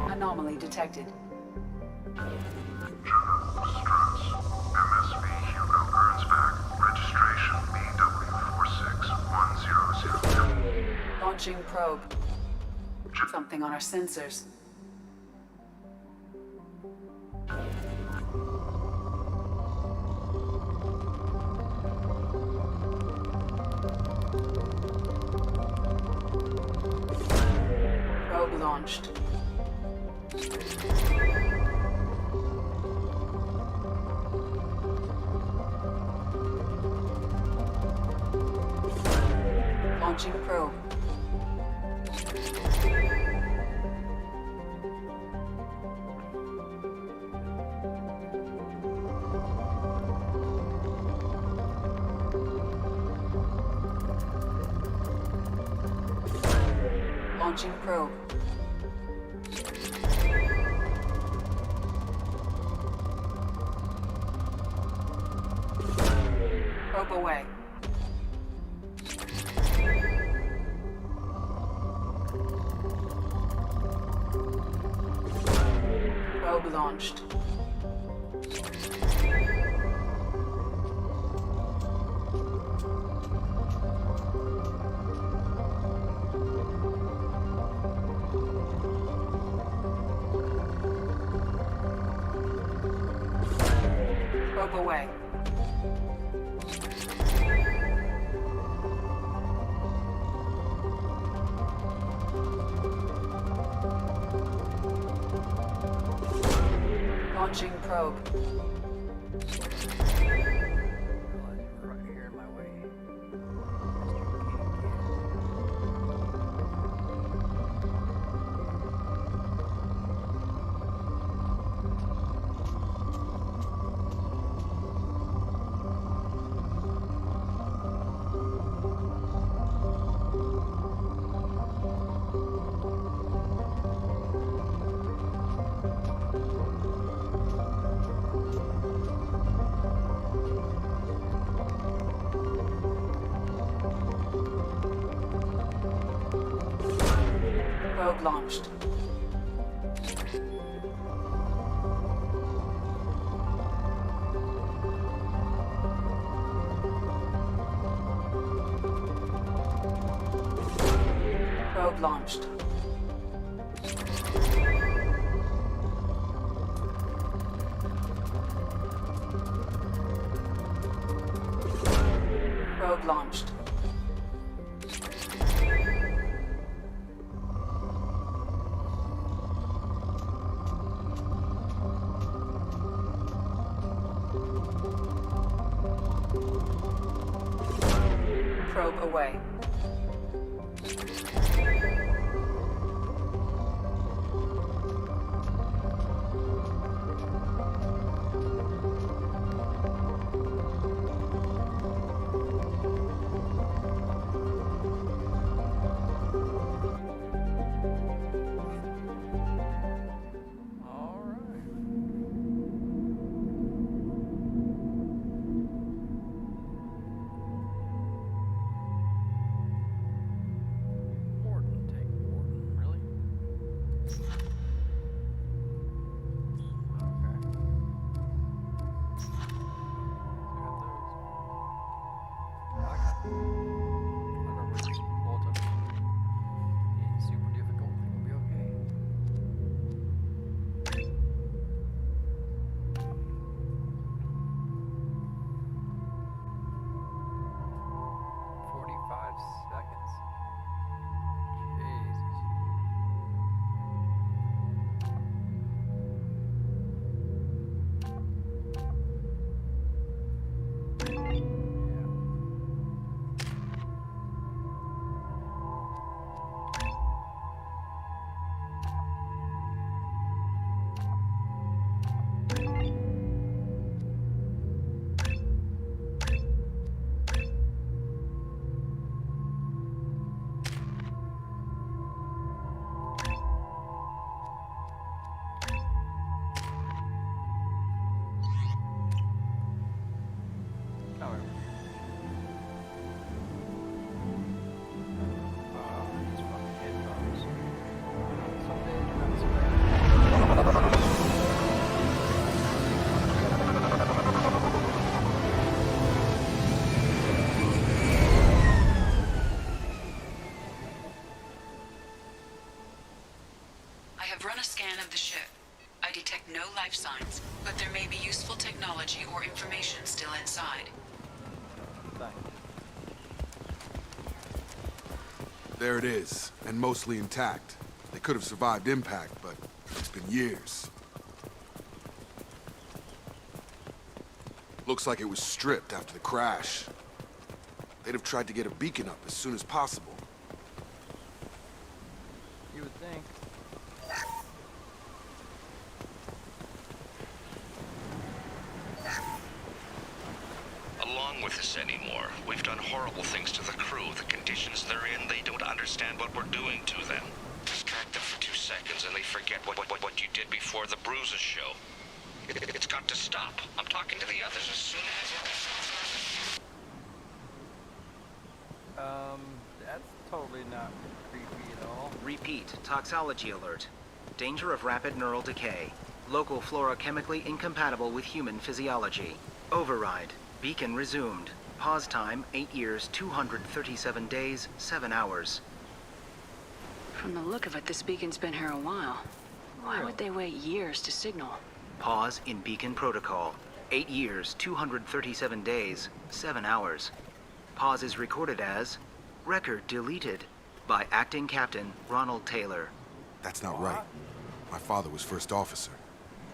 Anomaly detected. MSV Hugo Burns back. Registration BW46100. Launching probe. Something on our sensors. Probe launched. Launching probe. Launching probe. Probe away. Probe launched. Probe away. Launching probe. Right here in my way. Probe launched. Probe launched. Probe launched. Probe away. no life signs, but there may be useful technology or information still inside. There it is, and mostly intact. They could have survived impact, but it's been years. Looks like it was stripped after the crash. They'd have tried to get a beacon up as soon as possible. You would think. Along with this anymore. We've done horrible things to the crew. The conditions they're in, they don't understand what we're doing to them. Distract them for 2 seconds and they forget what you did before the bruises show. It's got to stop. I'm talking to the others as soon as... That's totally not creepy at all. Repeat, toxology alert. Danger of rapid neural decay. Local flora chemically incompatible with human physiology. Override. Beacon resumed. Pause time, 8 years, 237 days, 7 hours. From the look of it, this beacon's been here a while. Why would they wait years to signal? Pause in beacon protocol. 8 years, 237 days, 7 hours. Pause is recorded as record deleted by acting captain Ronald Taylor. That's not right. My father was first officer.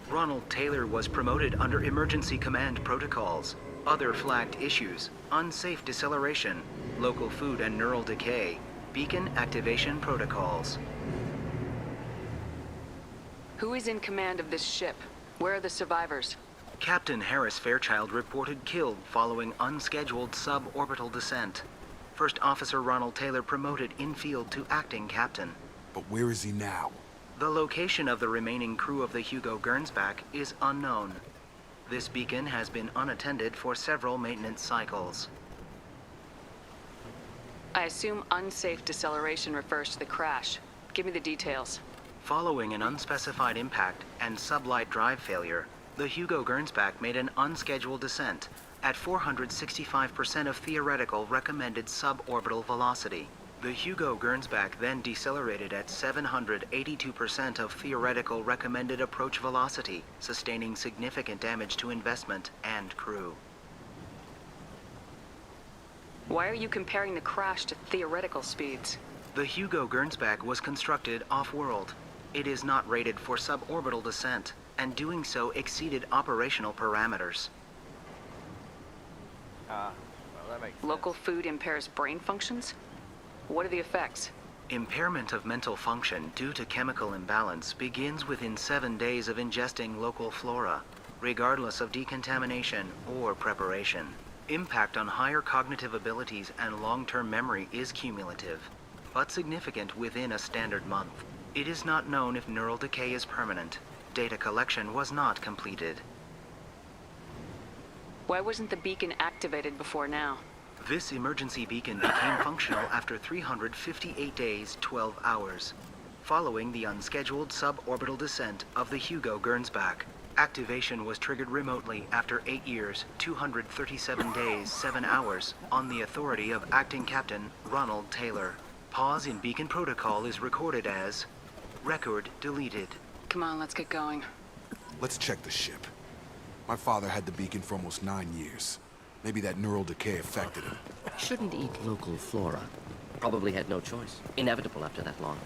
Ronald Taylor was promoted under emergency command protocols. Other flagged issues: unsafe deceleration, local food and neural decay, beacon activation protocols. Who is in command of this ship? Where are the survivors? Captain Harris Fairchild reported killed following unscheduled suborbital descent. First Officer Ronald Taylor promoted in-field to acting captain. But where is he now? The location of the remaining crew of the Hugo Gernsback is unknown. This beacon has been unattended for several maintenance cycles. I assume unsafe deceleration refers to the crash. Give me the details. Following an unspecified impact and sublight drive failure, the Hugo Gernsback made an unscheduled descent at 465% of theoretical recommended suborbital velocity. The Hugo Gernsback then decelerated at 782% of theoretical recommended approach velocity, sustaining significant damage to investment and crew. Why are you comparing the crash to theoretical speeds? The Hugo Gernsback was constructed off-world. It is not rated for suborbital descent, and doing so exceeded operational parameters. Well, that makes sense. Local food impairs brain functions? What are the effects? Impairment of mental function due to chemical imbalance begins within 7 days of ingesting local flora, regardless of decontamination or preparation. Impact on higher cognitive abilities and long-term memory is cumulative, but significant within a standard month. It is not known if neural decay is permanent. Data collection was not completed. Why wasn't the beacon activated before now? This emergency beacon became functional after 358 days, 12 hours, following the unscheduled suborbital descent of the Hugo Gernsback. Activation was triggered remotely after 8 years, 237 days, 7 hours, on the authority of Acting Captain Ronald Taylor. Pause in beacon protocol is recorded as record deleted. Come on, let's get going. Let's check the ship. My father had the beacon for almost 9 years. Maybe that neural decay affected him. Shouldn't eat local flora. Probably had no choice. Inevitable after that long.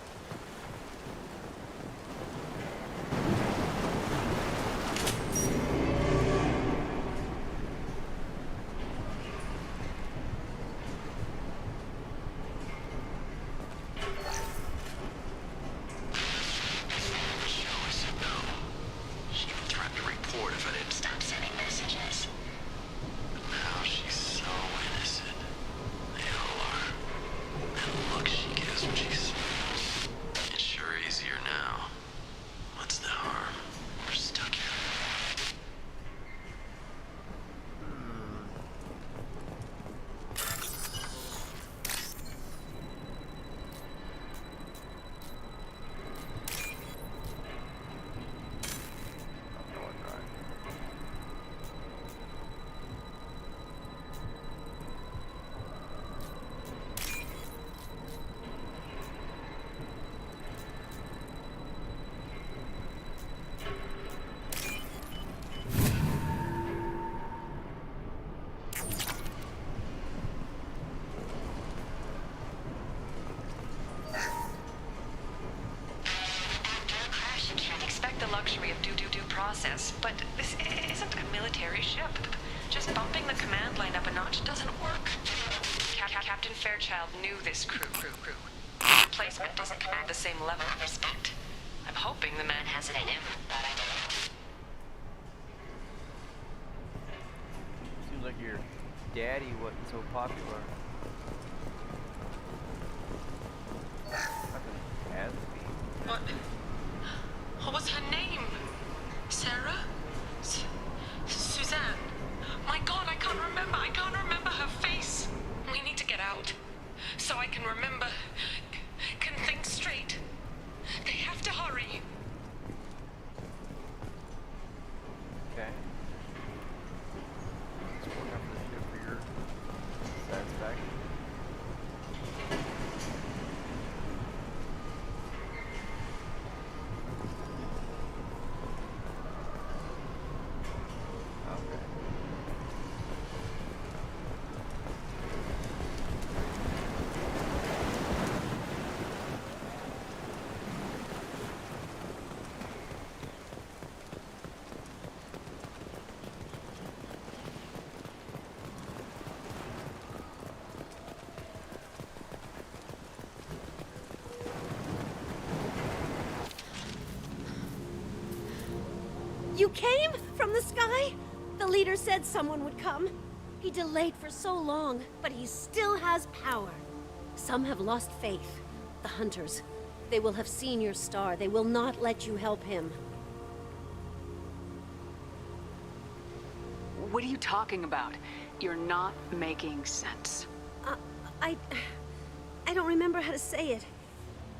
but this isn't a military ship. Just bumping the command line up a notch doesn't work. Captain Fairchild knew this crew. Replacement doesn't command the same level of respect. I'm hoping the man has it in him. Seems like your daddy wasn't so popular. Fucking has to be. What was her name? Sarah? Suzanne? My God, I can't remember. I can't remember her face. We need to get out. So I can remember. Can think straight. They have to hurry. Okay. Let's work on this shit for your satisfaction. You came from the sky? The leader said someone would come. He delayed for so long, but he still has power. Some have lost faith. The hunters. They will have seen your star. They will not let you help him. What are you talking about? You're not making sense. I don't remember how to say it.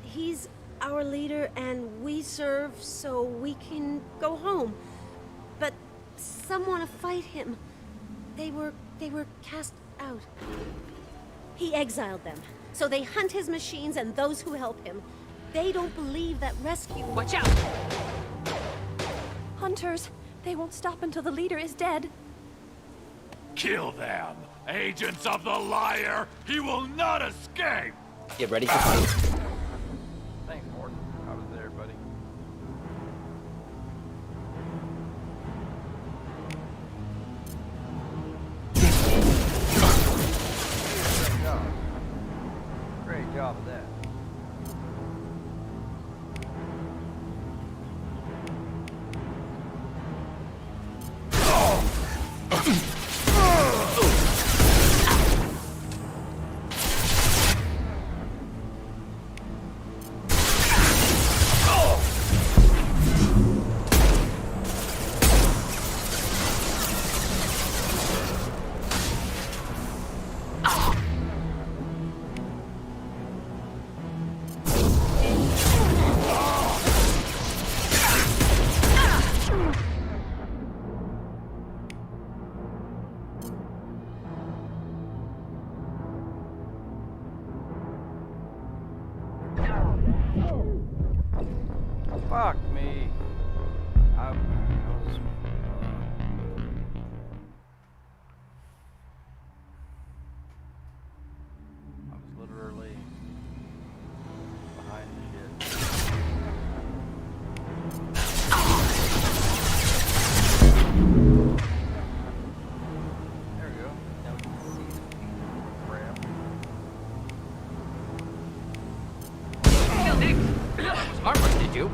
He's our leader and we serve so we can go home. But some want to fight him. They were cast out. He exiled them. So they hunt his machines and those who help him. They don't believe that rescue... Watch out! Hunters, they won't stop until the leader is dead. Kill them! Agents of the liar! He will not escape! Get ready for fight. Thanks, Morton. I was there, buddy. Great job. Great job of that. Fuck me. I was literally behind the shit. There we go. Now we can see the crap. Killed it! That was harmless, did you?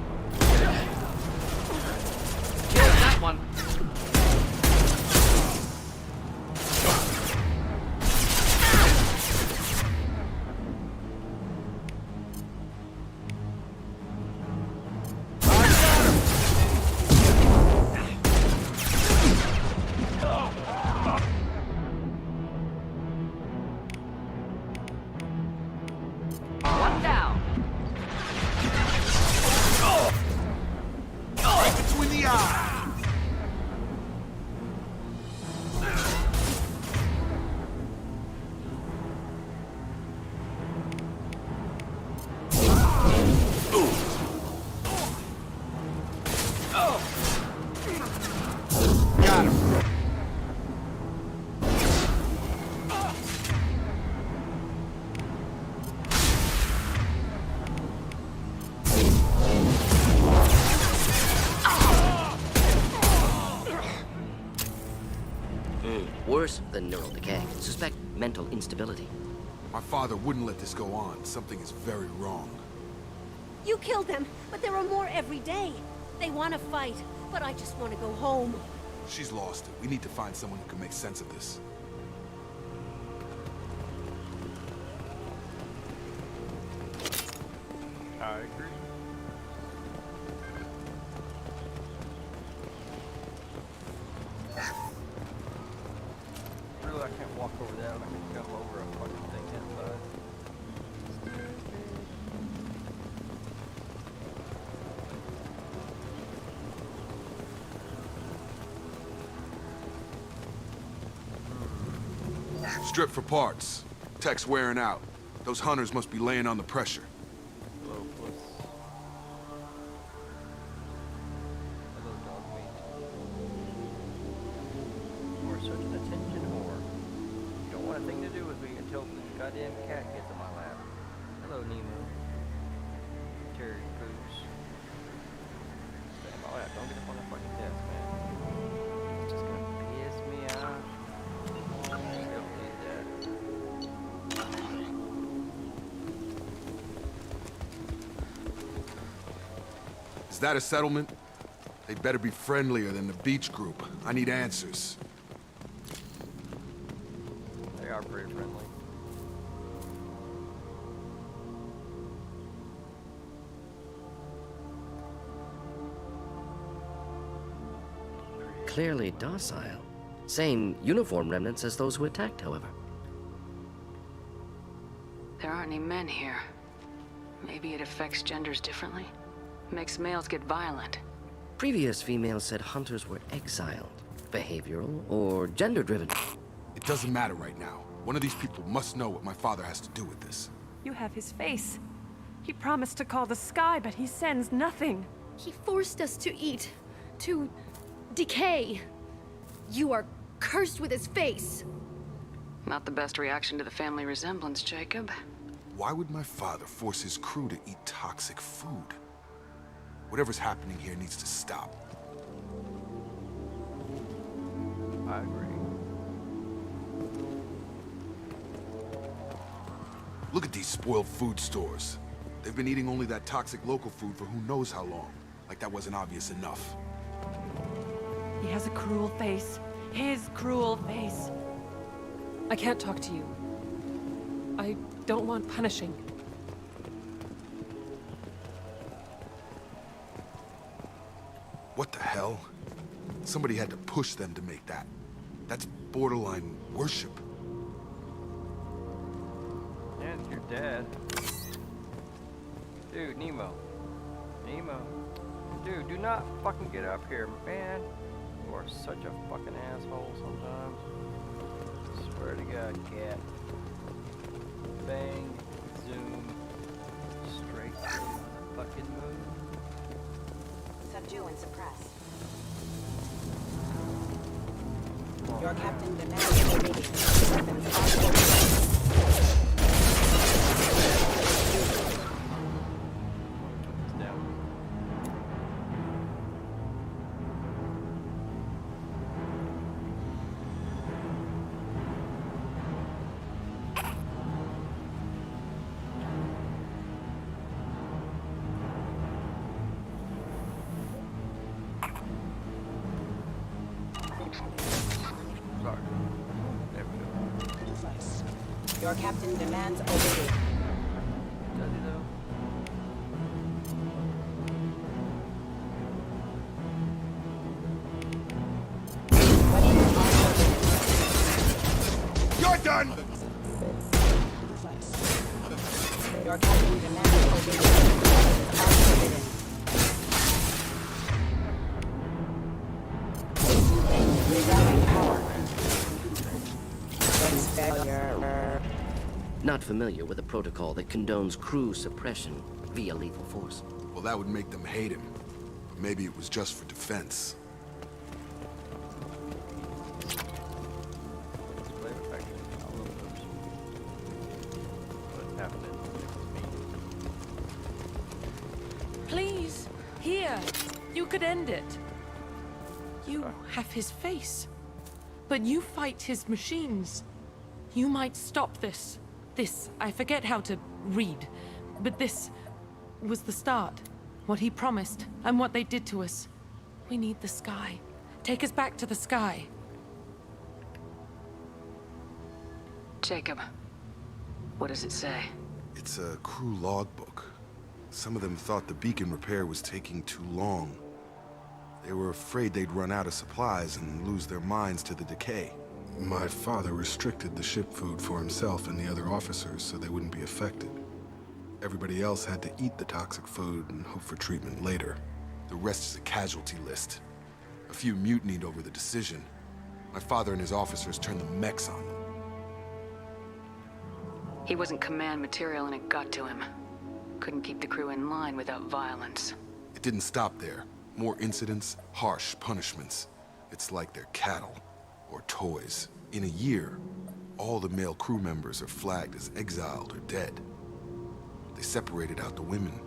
Worse than neural decay. Suspect mental instability. My father wouldn't let this go on. Something is very wrong. You killed them, but there are more every day. They want to fight, but I just want to go home. She's lost it. We need to find someone who can make sense of this. I agree. Really, I can't walk over that. I can jump over a fucking thing inside. Strip for parts. Tech's wearing out. Those hunters must be laying on the pressure. Hello, puss. Hello, dog mate. You are such an attention whore. You don't want a thing to do with me until the goddamn cat gets in my lap. Hello, Nemo. Terry Crews. Damn, all that. Don't get up on the fucking desk, man. It's just gonna piss me off. Don't need that. Is that a settlement? They'd better be friendlier than the beach group. I need answers. They are pretty friendly. Clearly docile. Same uniform remnants as those who attacked, however. There aren't any men here. Maybe it affects genders differently. Makes males get violent. Previous females said hunters were exiled, behavioral, or gender-driven. It doesn't matter right now. One of these people must know what my father has to do with this. You have his face. He promised to call the sky, but he sends nothing. He forced us to eat, to decay. You are cursed with his face. Not the best reaction to the family resemblance, Jacob. Why would my father force his crew to eat toxic food? Whatever's happening here needs to stop. I agree. Look at these spoiled food stores. They've been eating only that toxic local food for who knows how long. Like that wasn't obvious enough. He has a cruel face. His cruel face. I can't talk to you. I don't want punishing. What the hell? Somebody had to push them to make that. That's borderline worship. Yeah, it's your dad. Dude, Nemo. Nemo. Dude, do not fucking get up here, man. You are such a fucking asshole sometimes. I swear to God, cat. Bang, zoom, straight to the fucking moon. Subdue and suppress. Your captain demands obedience. Weapons active. Your captain demands obedience. Does he though? You're done! Your captain demands obedience. Rerouting power. Failure. Not familiar with a protocol that condones crew suppression via lethal force. Well, that would make them hate him. But maybe it was just for defense. Please, here. You could end it. You have his face. But you fight his machines. You might stop this. This, I forget how to read, but this was the start. What he promised, and what they did to us. We need the sky. Take us back to the sky. Jacob, what does it say? It's a crew logbook. Some of them thought the beacon repair was taking too long. They were afraid they'd run out of supplies and lose their minds to the decay. My father restricted the ship food for himself and the other officers so they wouldn't be affected. Everybody else had to eat the toxic food and hope for treatment later. The rest is a casualty list. A few mutinied over the decision. My father and his officers turned the mechs on them. He wasn't command material and it got to him. Couldn't keep the crew in line without violence. It didn't stop there. More incidents, harsh punishments. It's like they're cattle, or toys. In a year, all the male crew members are flagged as exiled or dead. They separated out the women,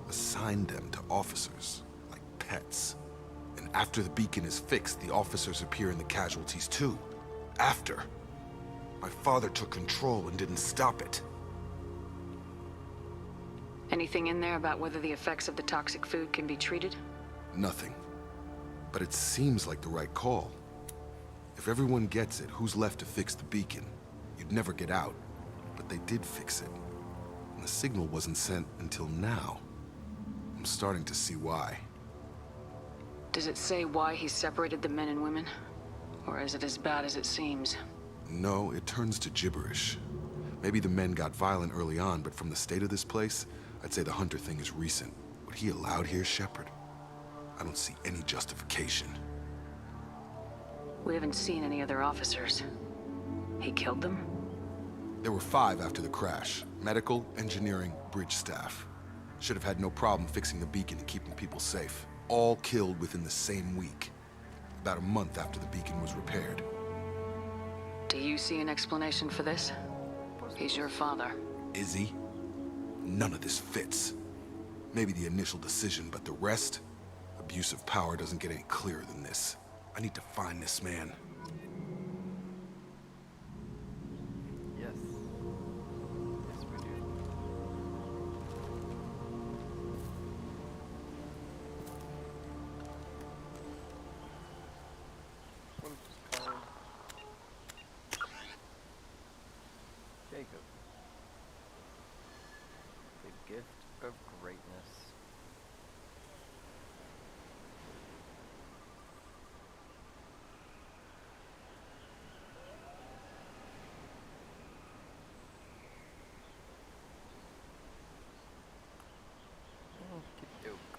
assigned them to officers, like pets. And after the beacon is fixed, the officers appear in the casualties too. After. My father took control and didn't stop it. Anything in there about whether the effects of the toxic food can be treated? Nothing. But it seems like the right call. If everyone gets it, who's left to fix the beacon? You'd never get out. But they did fix it. And the signal wasn't sent until now. I'm starting to see why. Does it say why he separated the men and women? Or is it as bad as it seems? No, it turns to gibberish. Maybe the men got violent early on, but from the state of this place, I'd say the Hunter thing is recent. What he allowed here, Shepard? I don't see any justification. We haven't seen any other officers. He killed them? There were 5 after the crash. Medical, engineering, bridge staff. Should have had no problem fixing the beacon and keeping people safe. All killed within the same week. About a month after the beacon was repaired. Do you see an explanation for this? He's your father. Is he? None of this fits. Maybe the initial decision, but the rest? Abuse of power doesn't get any clearer than this. I need to find this man. Yes. Yes, we do. What is this called? Jacob. The gift of greatness. Okey-doke.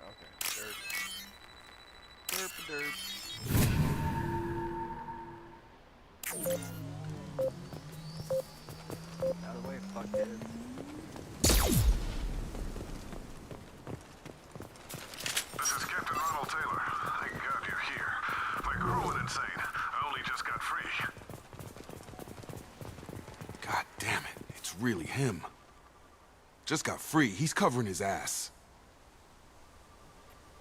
Okay, derp. Derp. Out of the way, fuckheads. This is Captain Ronald Taylor. Thank God you're here. My crew went insane. I only just got free. God damn it, it's really him. Just got free, he's covering his ass.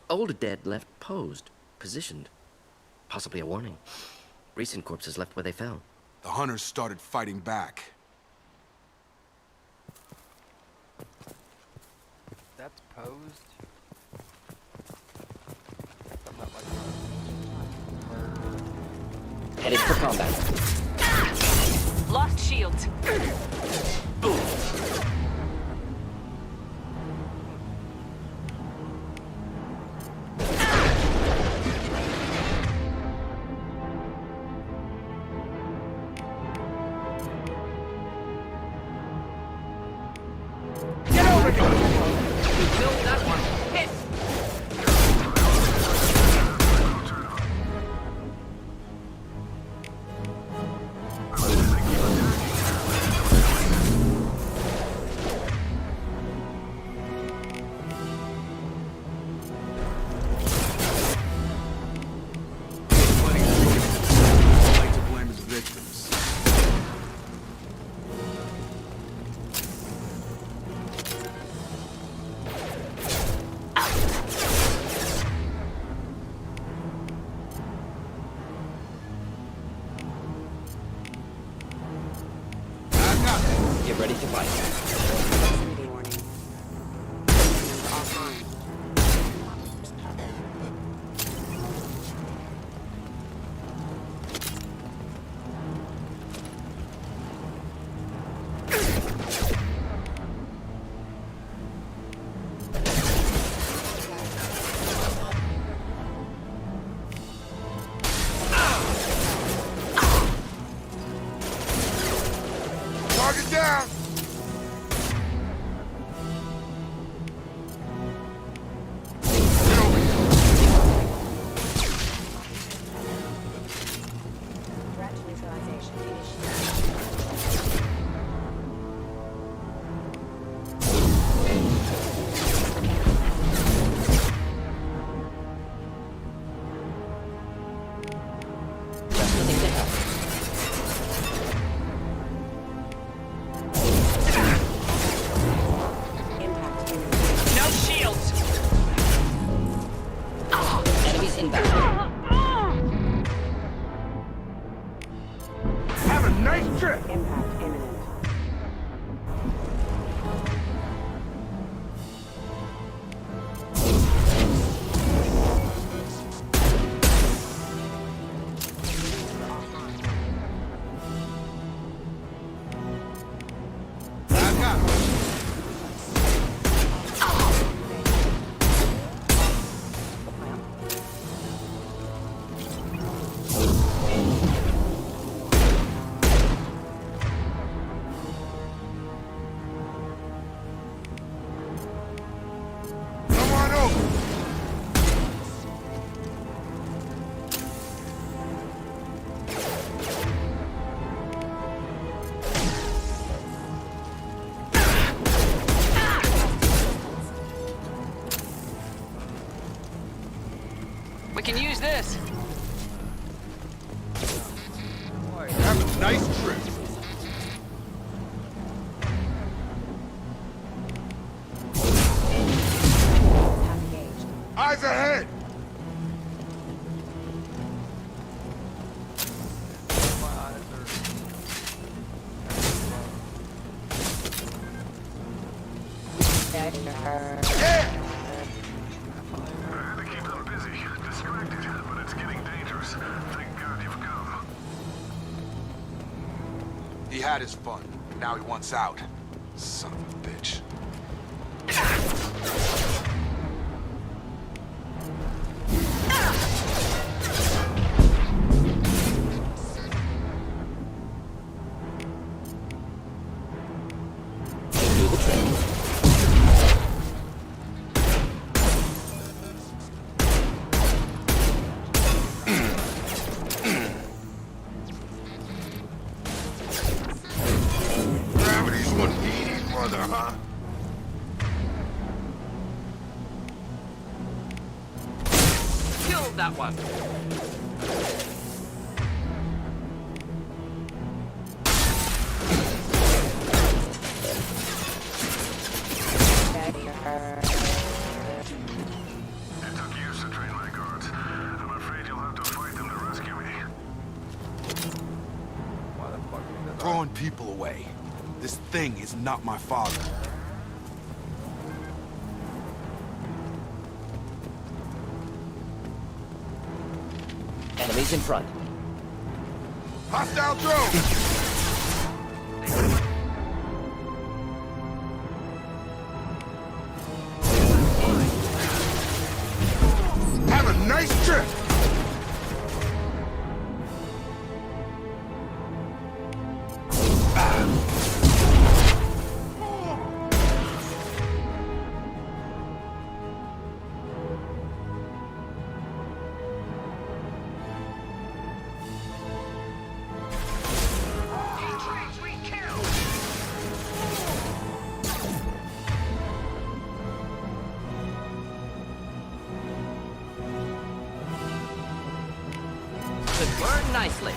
Old dead left posed, positioned. Possibly a warning. Recent corpses left where they fell. The hunters started fighting back. That's posed. I'm not like Headed for combat. Lost shields. Get ready to fight. Proximity warning. Offline. Target down! Threat neutralization initiated. Just looking to help. Impact imminent. No shields! Enemies inbound. Have a nice trip! Impact imminent. Back up! Come on over! We can use this. Have a nice trip! Have engaged. Eyes ahead! My eyes Yeah! I had to keep them busy, distracted, but it's getting dangerous. Thank God you've come. He had his fun. Now he wants out. Son of a bitch. Do the trick. Gravity's one eating mother, huh? Kill that one. It took years to train my guards. I'm afraid you'll have to fight them to rescue me. Why the fuck is that? Throwing people away. This thing is not my father. Enemies in front. Hostile drone! Have a nice trip! Should burn nicely.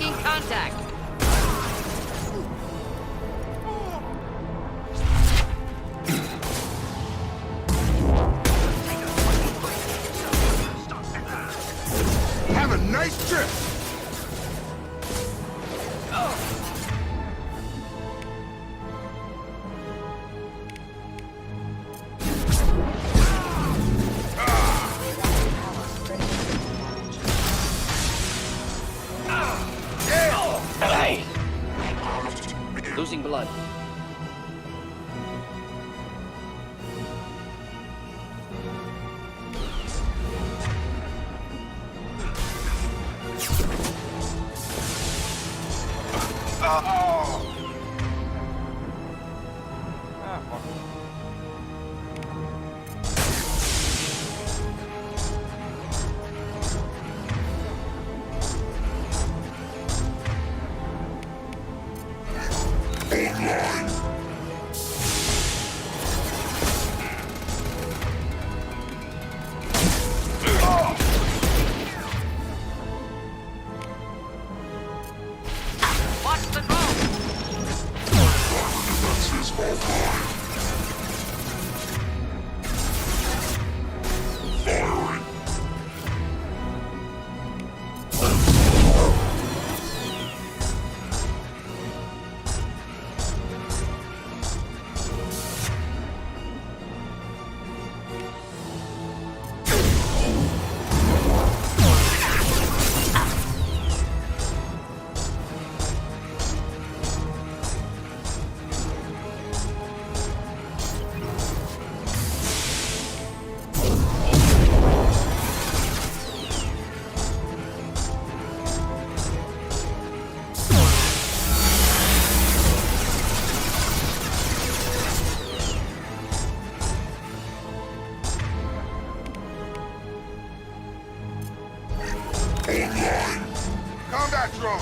Making contact. Have a nice trip! Losing blood. Combat drone!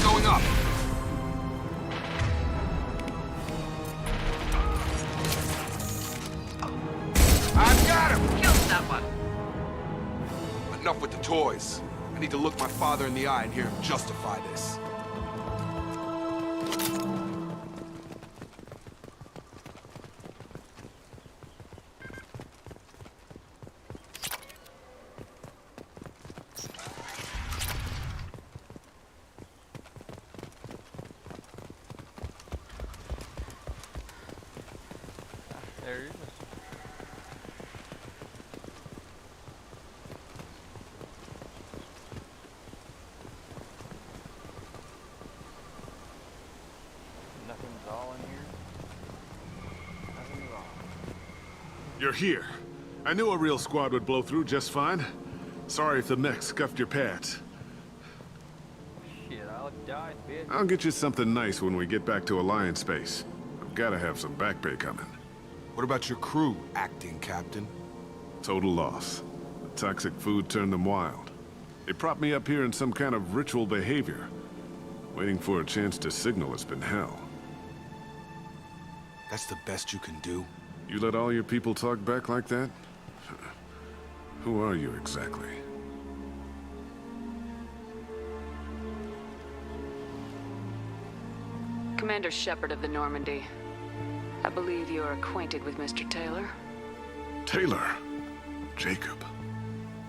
Going up. I've got him! Killed that one. Enough with the toys. I need to look my father in the eye and hear him justify this. There he is. Nothing's all in here. Nothing's wrong. You're here. I knew a real squad would blow through just fine. Sorry if the mech scuffed your pads. Shit, I'll die, bitch. I'll get you something nice when we get back to Alliance space. I've gotta have some back pay coming. What about your crew, acting captain? Total loss. The toxic food turned them wild. They propped me up here in some kind of ritual behavior. Waiting for a chance to signal has been hell. That's the best you can do? You let all your people talk back like that? Who are you exactly? Commander Shepard of the Normandy. I believe you are acquainted with Mr. Taylor. Taylor? Jacob?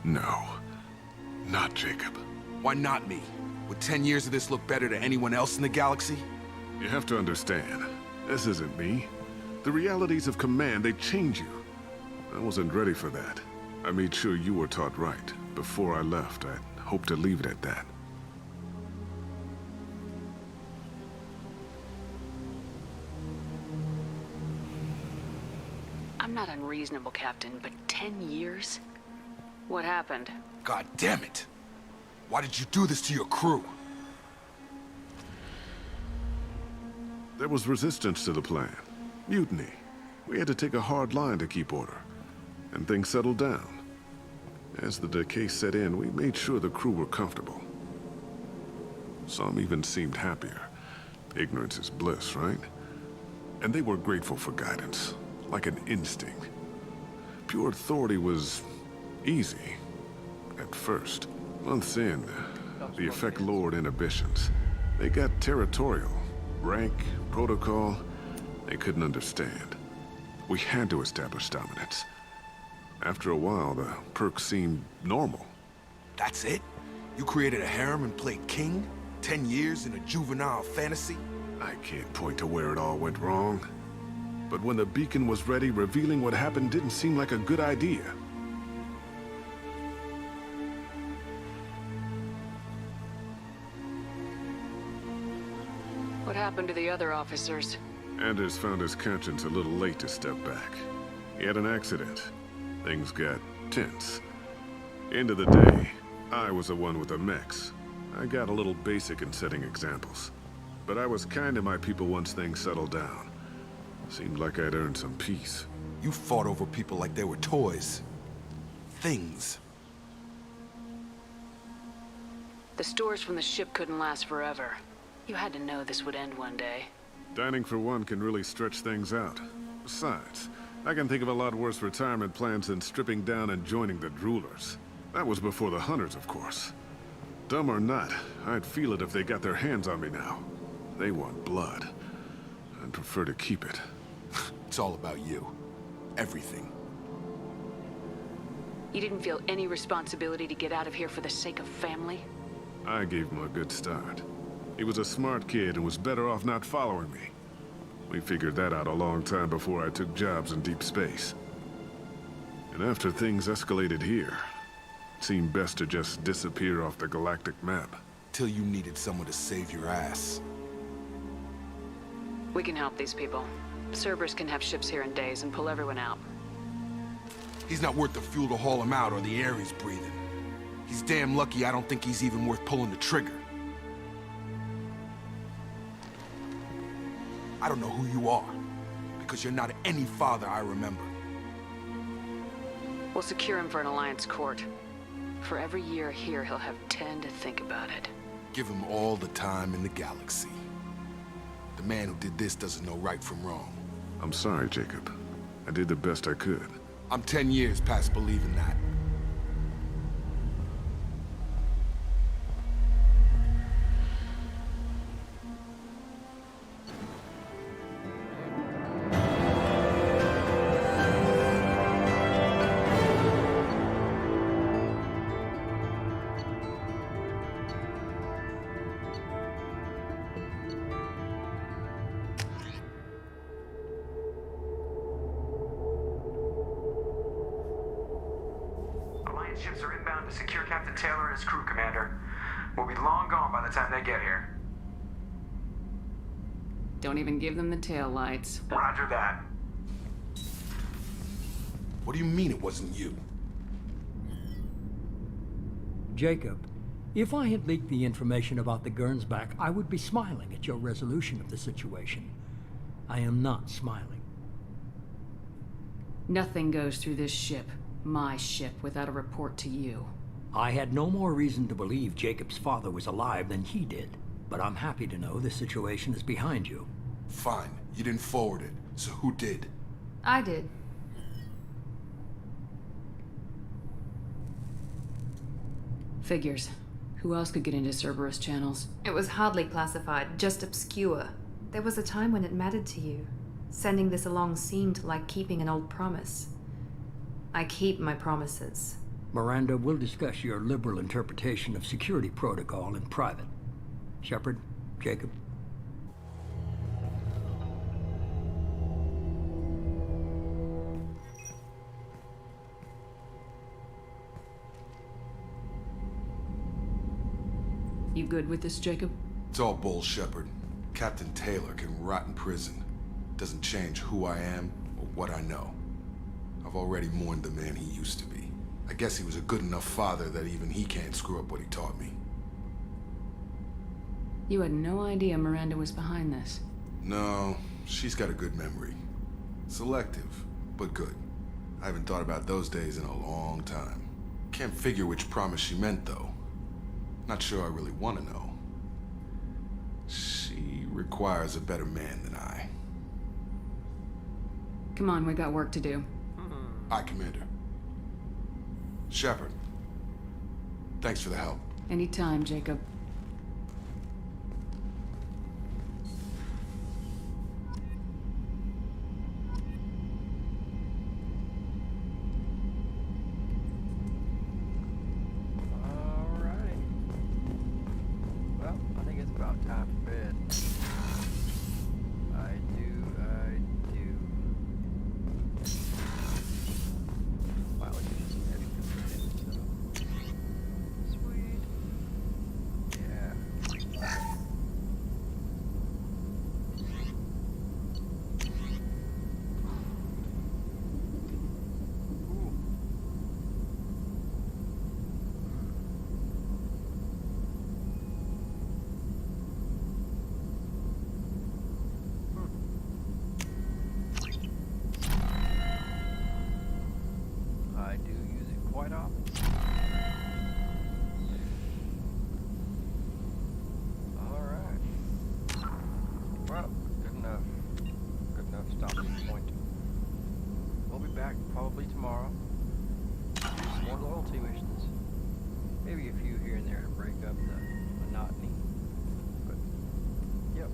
No. Not Jacob. Why not me? Would 10 years of this look better to anyone else in the galaxy? You have to understand, this isn't me. The realities of command, they change you. I wasn't ready for that. I made sure you were taught right. Before I left, I hoped to leave it at that. I'm not unreasonable, Captain, but 10 years? What happened? God damn it! Why did you do this to your crew? There was resistance to the plan. Mutiny. We had to take a hard line to keep order. and things settled down. As the decay set in, we made sure the crew were comfortable. Some even seemed happier. Ignorance is bliss, right? And they were grateful for guidance, like an instinct. Pure authority was easy, at first. Months in, the effect lowered inhibitions. They got territorial. Rank, protocol, they couldn't understand. We had to establish dominance. After a while, the perks seemed normal. That's it? You created a harem and played king? 10 years in a juvenile fantasy? I can't point to where it all went wrong. But when the beacon was ready, revealing what happened didn't seem like a good idea. What happened to the other officers? Anders found his conscience a little late to step back. He had an accident. Things got tense. End of the day, I was the one with the mechs. I got a little basic in setting examples. But I was kind to my people once things settled down. Seemed like I'd earned some peace. You fought over people like they were toys. Things. The stores from the ship couldn't last forever. You had to know this would end one day. Dining for one can really stretch things out. Besides, I can think of a lot worse retirement plans than stripping down and joining the droolers. That was before the hunters, of course. Dumb or not, I'd feel it if they got their hands on me now. They want blood. I'd prefer to keep it. It's all about you. Everything. You didn't feel any responsibility to get out of here for the sake of family? I gave him a good start. He was a smart kid and was better off not following me. We figured that out a long time before I took jobs in deep space. And after things escalated here, it seemed best to just disappear off the galactic map. Till you needed someone to save your ass. We can help these people. Cerberus can have ships here in days and pull everyone out. He's not worth the fuel to haul him out or the air he's breathing. He's damn lucky I don't think he's even worth pulling the trigger. I don't know who you are, because you're not any father I remember. We'll secure him for an Alliance court. For every year here, he'll have 10 to think about it. Give him all the time in the galaxy. The man who did this doesn't know right from wrong. I'm sorry, Jacob. I did the best I could. I'm 10 years past believing that. Ships are inbound to secure Captain Taylor and his crew, Commander. We'll be long gone by the time they get here. Don't even give them the tail lights. Roger that. What do you mean it wasn't you? Jacob, if I had leaked the information about the Gernsback, I would be smiling at your resolution of the situation. I am not smiling. Nothing goes through this ship. My ship, without a report to you. I had no more reason to believe Jacob's father was alive than he did, but I'm happy to know the situation is behind you. Fine. You didn't forward it, so who did? I did. Figures. Who else could get into Cerberus channels? It was hardly classified, just obscure. There was a time when it mattered to you. Sending this along seemed like keeping an old promise. I keep my promises. Miranda, we'll discuss your liberal interpretation of security protocol in private. Shepard, Jacob. You good with this, Jacob? It's all bull, Shepard. Captain Taylor can rot in prison. Doesn't change who I am or what I know. I've already mourned the man he used to be. I guess he was a good enough father that even he can't screw up what he taught me. You had no idea Miranda was behind this. No, she's got a good memory. Selective, but good. I haven't thought about those days in a long time. Can't figure which promise she meant, though. Not sure I really want to know. She requires a better man than I. Come on, we got work to do. Aye, Commander. Shepard. Thanks for the help. Anytime, Jacob. Alrighty. Well, I think it's about time for bed. I do. Wow, we can just heavy stuff. Sweet. Yeah. I do use it quite often. Alright. Well, good enough. Good enough stopping point. We'll be back probably tomorrow. Do some more loyalty missions. Maybe a few here and there to break up the monotony. But, yep.